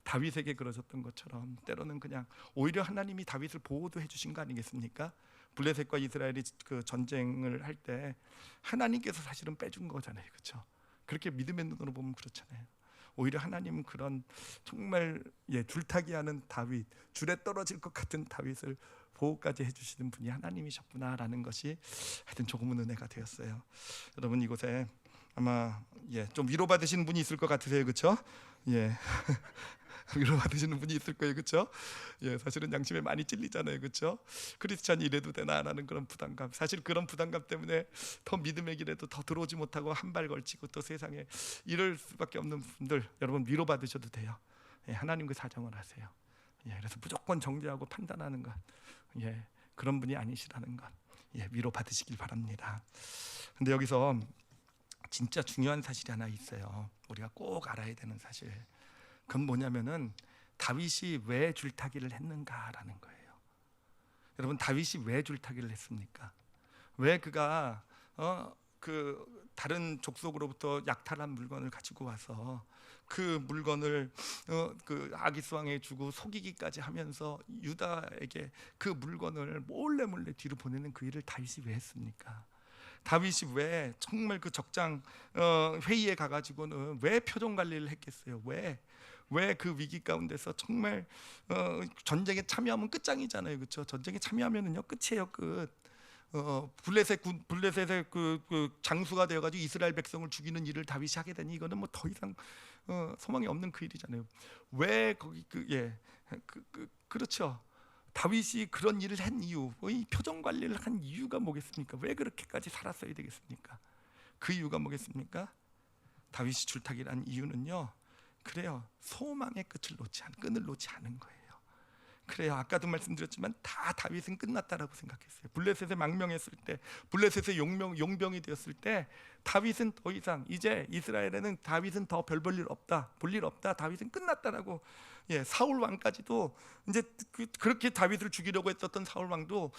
다윗에게 그러셨던 것처럼 때로는 그냥 오히려 하나님이 다윗을 보호도 해주신 거 아니겠습니까? 블레셋과 이스라엘이 그 전쟁을 할 때 하나님께서 사실은 빼준 거잖아요, 그렇죠? 그렇게 믿음의 눈으로 보면 그렇잖아요. 오히려 하나님은 그런 정말 줄타기하는 다윗, 줄에 떨어질 것 같은 다윗을 보호까지 해주시는 분이 하나님이셨구나라는 것이 하여튼 조금은 은혜가 되었어요. 여러분, 이곳에 아마 좀 위로받으시는 분이 있을 것 같으세요, 그렇죠? 위로받으시는 분이 있을 거예요, 그렇죠? 사실은 양심에 많이 찔리잖아요, 그렇죠? 크리스찬이 이래도 되나라는 그런 부담감, 사실 그런 부담감 때문에 더 믿음의 길에도 더 들어오지 못하고 한 발 걸치고 또 세상에 이럴 수밖에 없는 분들, 여러분 위로받으셔도 돼요. 하나님 그 사정을 아세요. 그래서 무조건 정죄하고 판단하는 것, 그런 분이 아니시라는 것, 위로받으시길 바랍니다. 근데 여기서 진짜 중요한 사실이 하나 있어요. 우리가 꼭 알아야 되는 사실. 그건 뭐냐면은 다윗이 왜 줄타기를 했는가라는 거예요. 여러분, 다윗이 왜 줄타기를 했습니까? 왜 그가 그 다른 족속으로부터 약탈한 물건을 가지고 와서 그 물건을 그 아기스 왕에게 주고 속이기까지 하면서 유다에게 그 물건을 몰래 뒤로 보내는 그 일을 다윗이 왜 했습니까? 다윗이 왜 정말 그 적장 회의에 가가지고는 왜 표정 관리를 했겠어요? 왜 그 위기 가운데서 정말 전쟁에 참여하면 끝장이잖아요, 그렇죠? 전쟁에 참여하면은요 끝이에요, 끝. 블레셋의 그 장수가 되어가지고 이스라엘 백성을 죽이는 일을 다윗이 하게 되니 이거는 뭐 더 이상 소망이 없는 그 일이잖아요. 왜 거기 그렇죠. 다윗이 그런 일을 한 이유, 이 표정 관리를 한 이유가 뭐겠습니까? 왜 그렇게까지 살았어야 되겠습니까? 그 이유가 뭐겠습니까? 다윗이 줄타기를 한 이유는요, 그래요, 소망의 끈을 놓지 않은 거예요. 그래요, 아까도 말씀드렸지만 다 다윗은 끝났다라고 생각했어요. 블레셋에 망명했을 때, 블레셋의 용병이 되었을 때 다윗은 더 이상 이제 이스라엘에는 다윗은 더 별 볼 일 없다, 다윗은 끝났다라고. 사울 왕까지도 이제 그렇게 다윗을 죽이려고 했었던 사울 왕도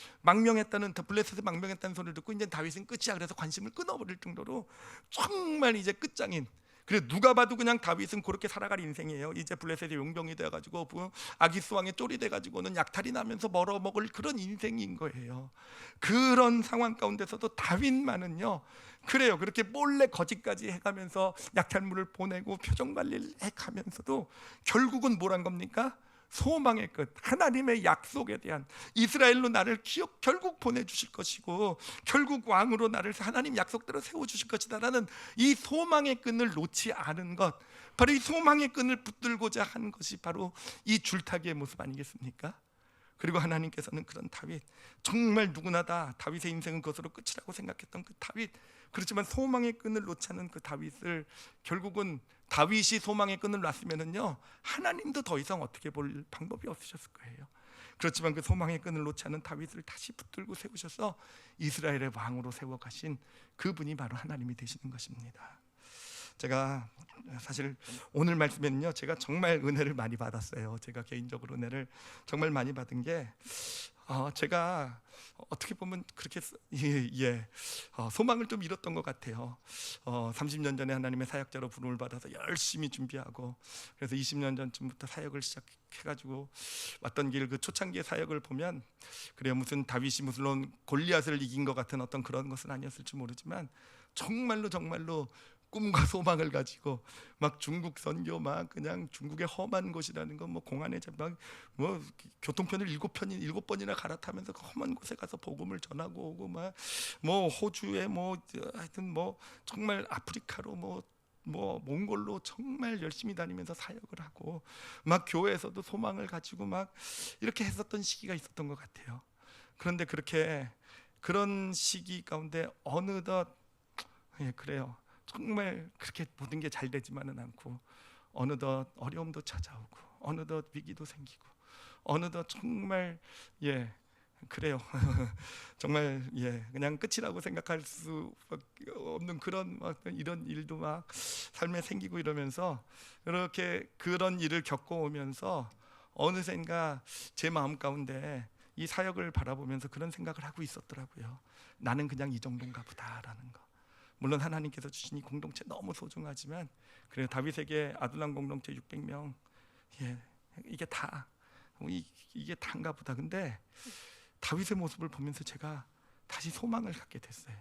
블레셋에 망명했다는 소리를 듣고 이제 다윗은 끝이야, 그래서 관심을 끊어버릴 정도로 정말 이제 끝장인. 그래, 누가 봐도 그냥 다윗은 그렇게 살아갈 인생이에요. 이제 블레셋의 용병이 돼가지고 아기스 왕의 쫄이 돼가지고는 약탈이 나면서 멀어먹을 그런 인생인 거예요. 그런 상황 가운데서도 다윗만은요, 그래요, 그렇게 몰래 거짓까지 해가면서 약탈물을 보내고 표정 관리를 해가면서도 결국은 뭘 한 겁니까? 소망의 끝, 하나님의 약속에 대한, 이스라엘로 나를 결국 보내주실 것이고 결국 왕으로 나를 하나님 약속대로 세워주실 것이다라는 이 소망의 끈을 놓지 않은 것, 바로 이 소망의 끈을 붙들고자 한 것이 바로 이 줄타기의 모습 아니겠습니까? 그리고 하나님께서는 그런 다윗, 정말 누구나 다 다윗의 인생은 그것으로 끝이라고 생각했던 그 다윗, 그렇지만 소망의 끈을 놓지 않은 그 다윗을, 결국은 다윗이 소망의 끈을 놨으면은요 하나님도 더 이상 어떻게 볼 방법이 없으셨을 거예요. 그렇지만 그 소망의 끈을 놓지 않은 다윗을 다시 붙들고 세우셔서 이스라엘의 왕으로 세워가신 그분이 바로 하나님이 되시는 것입니다. 제가 사실 오늘 말씀에는요, 제가 정말 은혜를 많이 받았어요. 제가 개인적으로 은혜를 정말 많이 받은 게 제가 어떻게 보면 그렇게 소망을 좀 잃었던 것 같아요. 30년 전에 하나님의 사역자로 부름을 받아서 열심히 준비하고, 그래서 20년 전쯤부터 사역을 시작해가지고 왔던 길, 그 초창기의 사역을 보면 그래요, 무슨 다윗이 물론 골리앗을 이긴 것 같은 어떤 그런 것은 아니었을지 모르지만 정말로 꿈과 소망을 가지고 막 중국 선교, 막 그냥 중국의 험한 곳이라는 건 뭐 공안에 막뭐 교통편을 7번이나 갈아타면서 그 험한 곳에 가서 복음을 전하고 오고, 막 뭐 호주에 뭐 하여튼 뭐 정말 아프리카로 뭐 몽골로 정말 열심히 다니면서 사역을 하고, 막 교회에서도 소망을 가지고 막 이렇게 했었던 시기가 있었던 것 같아요. 그런데 그런 시기 가운데 어느덧, 그래요, 정말 그렇게 모든 게 잘 되지만은 않고, 어느덧 어려움도 찾아오고, 어느덧 위기도 생기고, 어느덧 정말 그래요. 정말 그냥 끝이라고 생각할 수 없는 그런 이런 일도 막 삶에 생기고 이러면서, 이렇게 그런 일을 겪어오면서 어느샌가 제 마음 가운데 이 사역을 바라보면서 그런 생각을 하고 있었더라고요. 나는 그냥 이 정도인가 보다라는 거. 물론 하나님께서 주신 이 공동체 너무 소중하지만, 그래요, 다윗에게 아둘람 공동체 600명, 이게 이게 다인가 보다. 근데 다윗의 모습을 보면서 제가 다시 소망을 갖게 됐어요.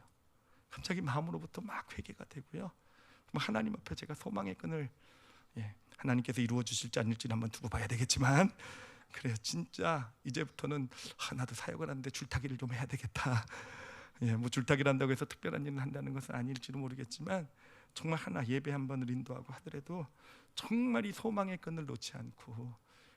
갑자기 마음으로부터 막 회개가 되고요, 하나님 앞에 제가 소망의 끈을, 하나님께서 이루어 주실지 아닐지는 한번 두고 봐야 되겠지만, 그래요, 진짜 이제부터는 나도 사역을 하는데 줄타기를 좀 해야 되겠다. 뭐 줄타기를 한다고 해서 특별한 일을 한다는 것은 아닐지도 모르겠지만, 정말 하나 예배 한 번을 인도하고 하더라도 정말 이 소망의 끈을 놓지 않고,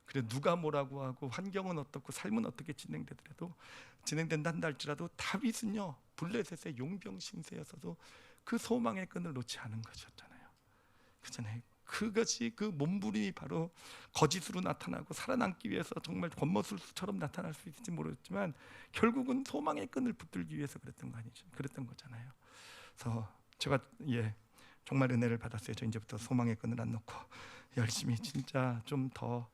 그래 누가 뭐라고 하고 환경은 어떻고 삶은 어떻게 진행된다 한다 할지라도, 다윗은요 블레셋의 용병 신세였어도 그 소망의 끈을 놓지 않은 것이었잖아요. 그잖아요. 그것이 그 몸부림이 바로 거짓으로 나타나고 살아남기 위해서 정말 권모술처럼 나타날 수 있을지 모르겠지만, 결국은 소망의 끈을 붙들기 위해서 그랬던 거잖아요. 그래서 제가 정말 은혜를 받았어요. 저 이제부터 소망의 끈을 안 놓고 열심히 진짜 좀 더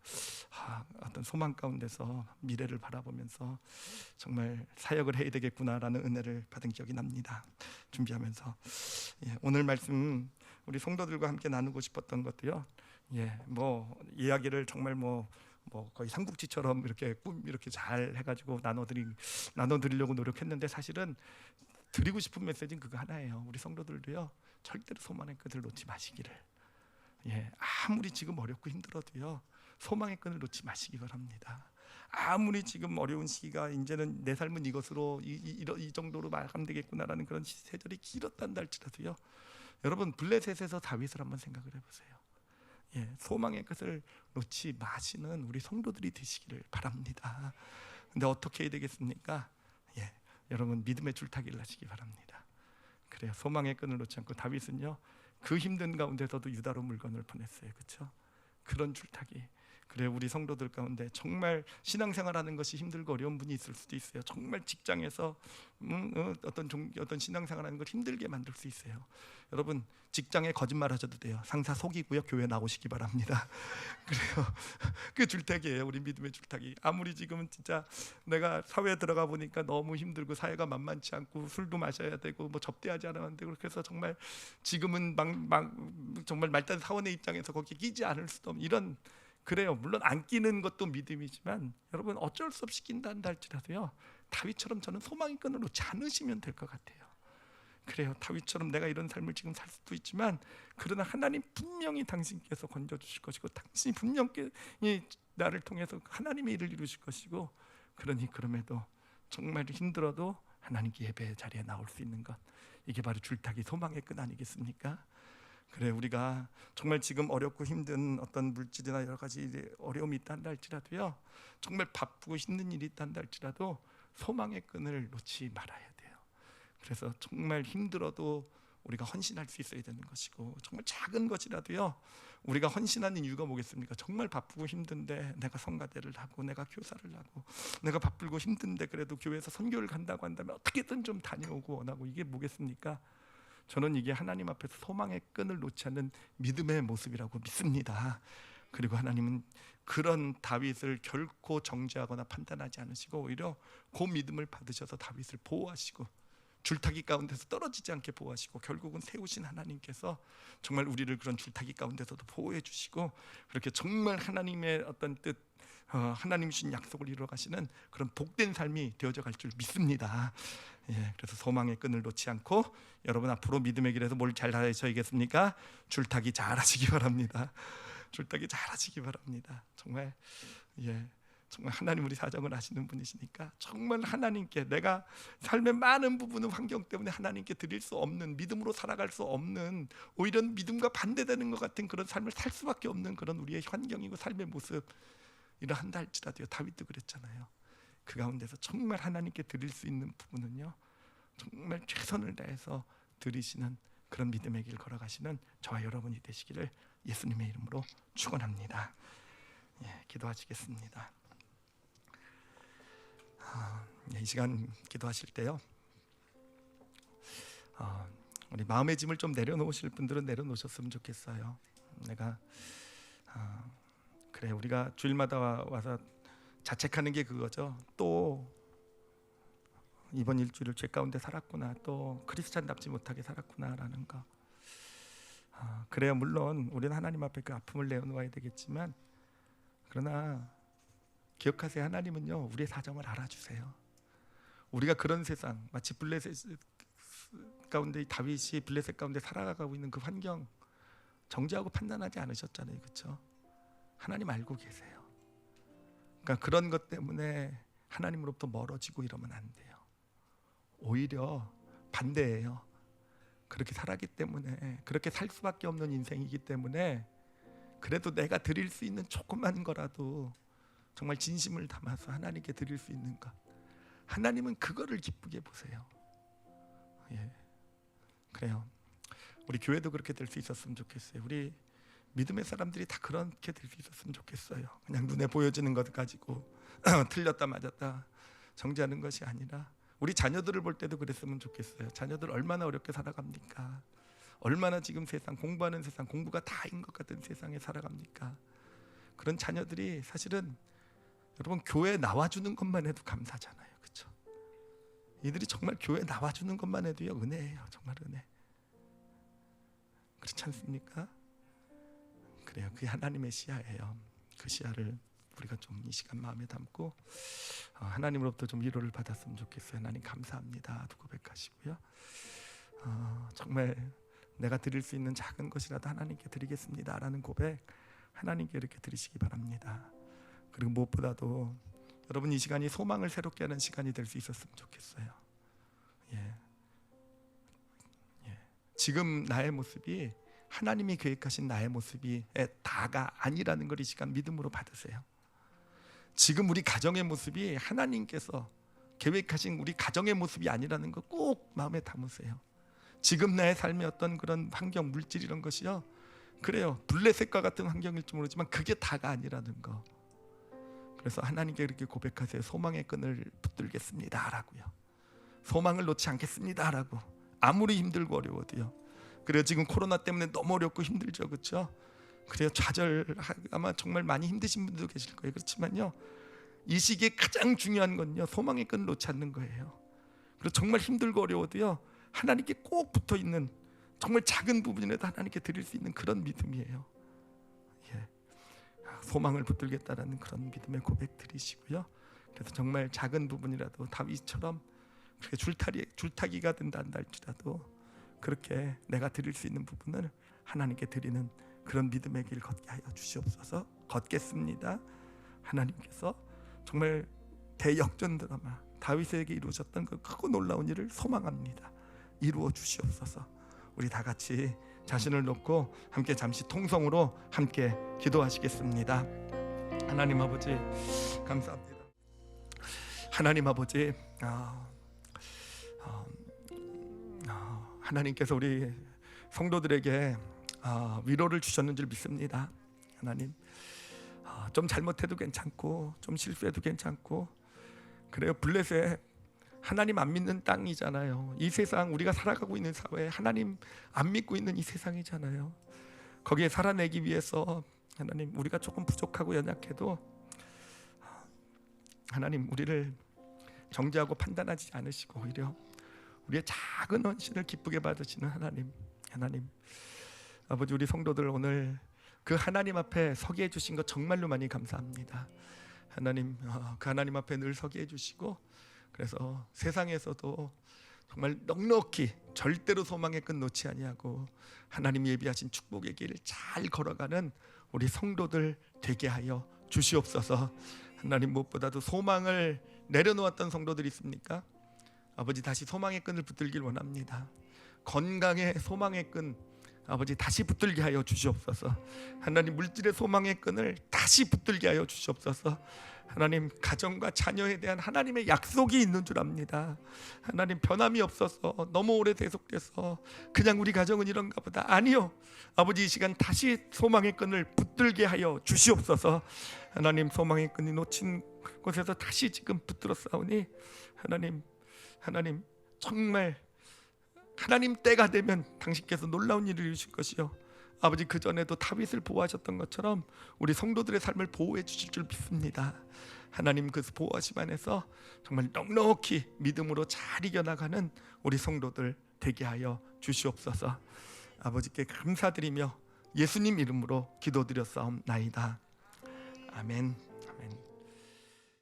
어떤 소망 가운데서 미래를 바라보면서 정말 사역을 해야 되겠구나라는 은혜를 받은 기억이 납니다. 준비하면서 오늘 말씀 우리 성도들과 함께 나누고 싶었던 것도요, 뭐 이야기를 정말 뭐 거의 삼국지처럼 이렇게 잘 해가지고 나눠드리려고 노력했는데, 사실은 드리고 싶은 메시지는 그거 하나예요. 우리 성도들도요, 절대로 소망의 끈을 놓지 마시기를. 아무리 지금 어렵고 힘들어도요, 소망의 끈을 놓지 마시기 바랍니다. 아무리 지금 어려운 시기가 이제는 내 삶은 이것으로 이 정도로 마감되겠구나라는 그런 세절이 길었단다 할지라도요, 여러분 블레셋에서 다윗을 한번 생각을 해보세요. 소망의 끝을 놓지 마시는 우리 성도들이 되시기를 바랍니다. 근데 어떻게 해야 되겠습니까? 여러분 믿음의 줄타기를 하시기 바랍니다. 그래요, 소망의 끈을 놓지 않고. 다윗은요 그 힘든 가운데서도 유다로 물건을 보냈어요. 그렇죠? 그런 줄타기. 그래, 우리 성도들 가운데 정말 신앙생활하는 것이 힘들고 어려운 분이 있을 수도 있어요. 정말 직장에서 어떤 신앙생활하는 걸 힘들게 만들 수 있어요. 여러분 직장에 거짓말 하셔도 돼요. 상사 속이고요, 교회 나오시기 바랍니다. 그래요, 그 줄타기예요. 우리 믿음의 줄타기. 아무리 지금은 진짜 내가 사회에 들어가 보니까 너무 힘들고 사회가 만만치 않고 술도 마셔야 되고 뭐 접대하지 않으면 되고, 그래서 정말 지금은 정말 말단 사원의 입장에서 거기에 끼지 않을 수도 없는 이런, 그래요, 물론 안 끼는 것도 믿음이지만 여러분 어쩔 수 없이 낀다 한다 할지라도요, 다윗처럼 저는 소망의 끈을 놓지 않으시면 될 것 같아요. 그래요, 다윗처럼 내가 이런 삶을 지금 살 수도 있지만, 그러나 하나님 분명히 당신께서 건져주실 것이고, 당신이 분명히 나를 통해서 하나님의 일을 이루실 것이고, 그러니 그럼에도 정말 힘들어도 하나님께 예배 자리에 나올 수 있는 것, 이게 바로 줄타기 소망의 끈 아니겠습니까? 그래, 우리가 정말 지금 어렵고 힘든 어떤 물질이나 여러 가지 어려움이 있다는 할지라도요, 정말 바쁘고 힘든 일이 있다는 할지라도 소망의 끈을 놓지 말아야 돼요. 그래서 정말 힘들어도 우리가 헌신할 수 있어야 되는 것이고, 정말 작은 것이라도요, 우리가 헌신하는 이유가 뭐겠습니까? 정말 바쁘고 힘든데 내가 성가대를 하고 내가 교사를 하고 내가 바쁘고 힘든데 그래도 교회에서 선교를 간다고 한다면 어떻게든 좀 다녀오고 원하고, 이게 뭐겠습니까? 저는 이게 하나님 앞에서 소망의 끈을 놓지 않는 믿음의 모습이라고 믿습니다. 그리고 하나님은 그런 다윗을 결코 정죄하거나 판단하지 않으시고 오히려 그 믿음을 받으셔서 다윗을 보호하시고 줄타기 가운데서 떨어지지 않게 보호하시고 결국은 세우신 하나님께서 정말 우리를 그런 줄타기 가운데서도 보호해 주시고 그렇게 정말 하나님의 어떤 뜻, 하나님 주신 약속을 이루어 가시는 그런 복된 삶이 되어져 갈 줄 믿습니다. 그래서 소망의 끈을 놓지 않고 여러분 앞으로 믿음의 길에서 뭘 잘 하셔야겠습니까? 줄타기 잘 하시기 바랍니다. 줄타기 잘 하시기 바랍니다. 정말 정말 하나님 우리 사정을 아시는 분이시니까 정말 하나님께 내가 삶의 많은 부분은 환경 때문에 하나님께 드릴 수 없는, 믿음으로 살아갈 수 없는, 오히려 믿음과 반대되는 것 같은 그런 삶을 살 수밖에 없는 그런 우리의 환경이고 삶의 모습 이러한다 할지라도요, 다윗도 그랬잖아요. 그 가운데서 정말 하나님께 드릴 수 있는 부분은요, 정말 최선을 다해서 드리시는 그런 믿음의 길 걸어가시는 저와 여러분이 되시기를 예수님의 이름으로 축원합니다. 기도하시겠습니다. 이 시간 기도하실 때요, 우리 마음의 짐을 좀 내려놓으실 분들은 내려놓으셨으면 좋겠어요. 내가 그래, 우리가 주일마다 와서 자책하는 게 그거죠. 또 이번 일주일을 죄 가운데 살았구나, 또 크리스찬답지 못하게 살았구나라는 거. 그래요, 물론 우리는 하나님 앞에 그 아픔을 내어놓아야 되겠지만, 그러나 기억하세요. 하나님은요, 우리의 사정을 알아주세요. 우리가 그런 세상, 마치 블레셋 가운데 다윗이 블레셋 가운데 살아가고 있는 그 환경 정죄하고 판단하지 않으셨잖아요, 그렇죠? 하나님 알고 계세요. 그러니까 그런 것 때문에 하나님으로부터 멀어지고 이러면 안 돼요. 오히려 반대예요. 그렇게 살았기 때문에, 그렇게 살 수밖에 없는 인생이기 때문에, 그래도 내가 드릴 수 있는 조그만 거라도 정말 진심을 담아서 하나님께 드릴 수 있는 것, 하나님은 그거를 기쁘게 보세요. 그래요. 우리 교회도 그렇게 될 수 있었으면 좋겠어요. 우리 믿음의 사람들이 다 그렇게 될 수 있었으면 좋겠어요. 그냥 눈에 보여지는 것 가지고 틀렸다 맞았다 정죄하는 것이 아니라, 우리 자녀들을 볼 때도 그랬으면 좋겠어요. 자녀들 얼마나 어렵게 살아갑니까? 얼마나 지금 세상, 공부하는 세상, 공부가 다인 것 같은 세상에 살아갑니까? 그런 자녀들이 사실은 여러분 교회에 나와주는 것만 해도 감사잖아요, 그렇죠? 이들이 정말 교회에 나와주는 것만 해도요, 은혜예요. 정말 은혜. 그렇지 않습니까? 그래요. 그게 하나님의 시야예요. 그 시야를 우리가 좀 이 시간 마음에 담고 하나님으로부터 좀 위로를 받았으면 좋겠어요. 하나님 감사합니다 또 고백하시고요, 정말 내가 드릴 수 있는 작은 것이라도 하나님께 드리겠습니다 라는 고백 하나님께 이렇게 드리시기 바랍니다. 그리고 무엇보다도 여러분 이 시간이 소망을 새롭게 하는 시간이 될 수 있었으면 좋겠어요. 지금 나의 모습이 하나님이 계획하신 나의 모습이 다가 아니라는 걸 이 시간 믿음으로 받으세요. 지금 우리 가정의 모습이 하나님께서 계획하신 우리 가정의 모습이 아니라는 거 꼭 마음에 담으세요. 지금 나의 삶의 어떤 그런 환경, 물질 이런 것이요, 그래요, 블레셋과 같은 환경일지 모르지만 그게 다가 아니라는 거. 그래서 하나님께 이렇게 고백하세요. 소망의 끈을 붙들겠습니다 라고요. 소망을 놓지 않겠습니다 라고. 아무리 힘들고 어려워도요. 그래요, 지금 코로나 때문에 너무 어렵고 힘들죠, 그렇죠? 그래요, 좌절 아마 정말 많이 힘드신 분도 계실 거예요. 그렇지만요, 이 시기에 가장 중요한 건요, 소망의 끈을 놓지 않는 거예요. 그리고 정말 힘들고 어려워도요, 하나님께 꼭 붙어 있는, 정말 작은 부분이라도 하나님께 드릴 수 있는 그런 믿음이에요. 소망을 붙들겠다라는 그런 믿음의 고백 드리시고요. 그래서 정말 작은 부분이라도 다윗처럼 그렇게 줄타기가 된다는 할지라도 그렇게 내가 드릴 수 있는 부분을 하나님께 드리는 그런 믿음의 길 걷게 하여 주시옵소서. 걷겠습니다. 하나님께서 정말 대역전 드라마 다윗에게 이루셨던 그 크고 놀라운 일을 소망합니다. 이루어 주시옵소서. 우리 다 같이 자신을 놓고 함께 잠시 통성으로 함께 기도하시겠습니다. 하나님 아버지 감사합니다. 하나님 아버지, 하나님께서 우리 성도들에게 위로를 주셨는 줄 믿습니다. 하나님, 좀 잘못해도 괜찮고 좀 실수해도 괜찮고, 그래요, 블레셋 하나님 안 믿는 땅이잖아요. 이 세상, 우리가 살아가고 있는 사회, 하나님 안 믿고 있는 이 세상이잖아요. 거기에 살아내기 위해서 하나님, 우리가 조금 부족하고 연약해도 하나님 우리를 정죄하고 판단하지 않으시고 오히려 우리의 작은 헌신을 기쁘게 받으시는 하나님, 아버지, 우리 성도들 오늘 그 하나님 앞에 서게 해주신 것 정말로 많이 감사합니다. 하나님, 그 하나님 앞에 늘 서게 해주시고, 그래서 세상에서도 정말 넉넉히 절대로 소망의 끈 놓지 아니하고 하나님 예비하신 축복의 길을 잘 걸어가는 우리 성도들 되게 하여 주시옵소서. 하나님, 무엇보다도 소망을 내려놓았던 성도들이 있습니까? 아버지, 다시 소망의 끈을 붙들길 원합니다. 건강의 소망의 끈, 아버지 다시 붙들게 하여 주시옵소서. 하나님, 물질의 소망의 끈을 다시 붙들게 하여 주시옵소서. 하나님, 가정과 자녀에 대한 하나님의 약속이 있는 줄 압니다. 하나님, 변함이 없어서 너무 오래 계속돼서 그냥 우리 가정은 이런가 보다. 아니요, 아버지, 이 시간 다시 소망의 끈을 붙들게 하여 주시옵소서. 하나님, 소망의 끈이 놓친 곳에서 다시 지금 붙들어 싸우니 하나님 정말 하나님 때가 되면 당신께서 놀라운 일을 이루실 것이요, 아버지, 그 전에도 다윗을 보호하셨던 것처럼 우리 성도들의 삶을 보호해 주실 줄 믿습니다. 하나님, 그 보호하심 안에서 정말 넉넉히 믿음으로 잘 이겨나가는 우리 성도들 되게 하여 주시옵소서. 아버지께 감사드리며 예수님 이름으로 기도드렸사옵나이다. 아멘.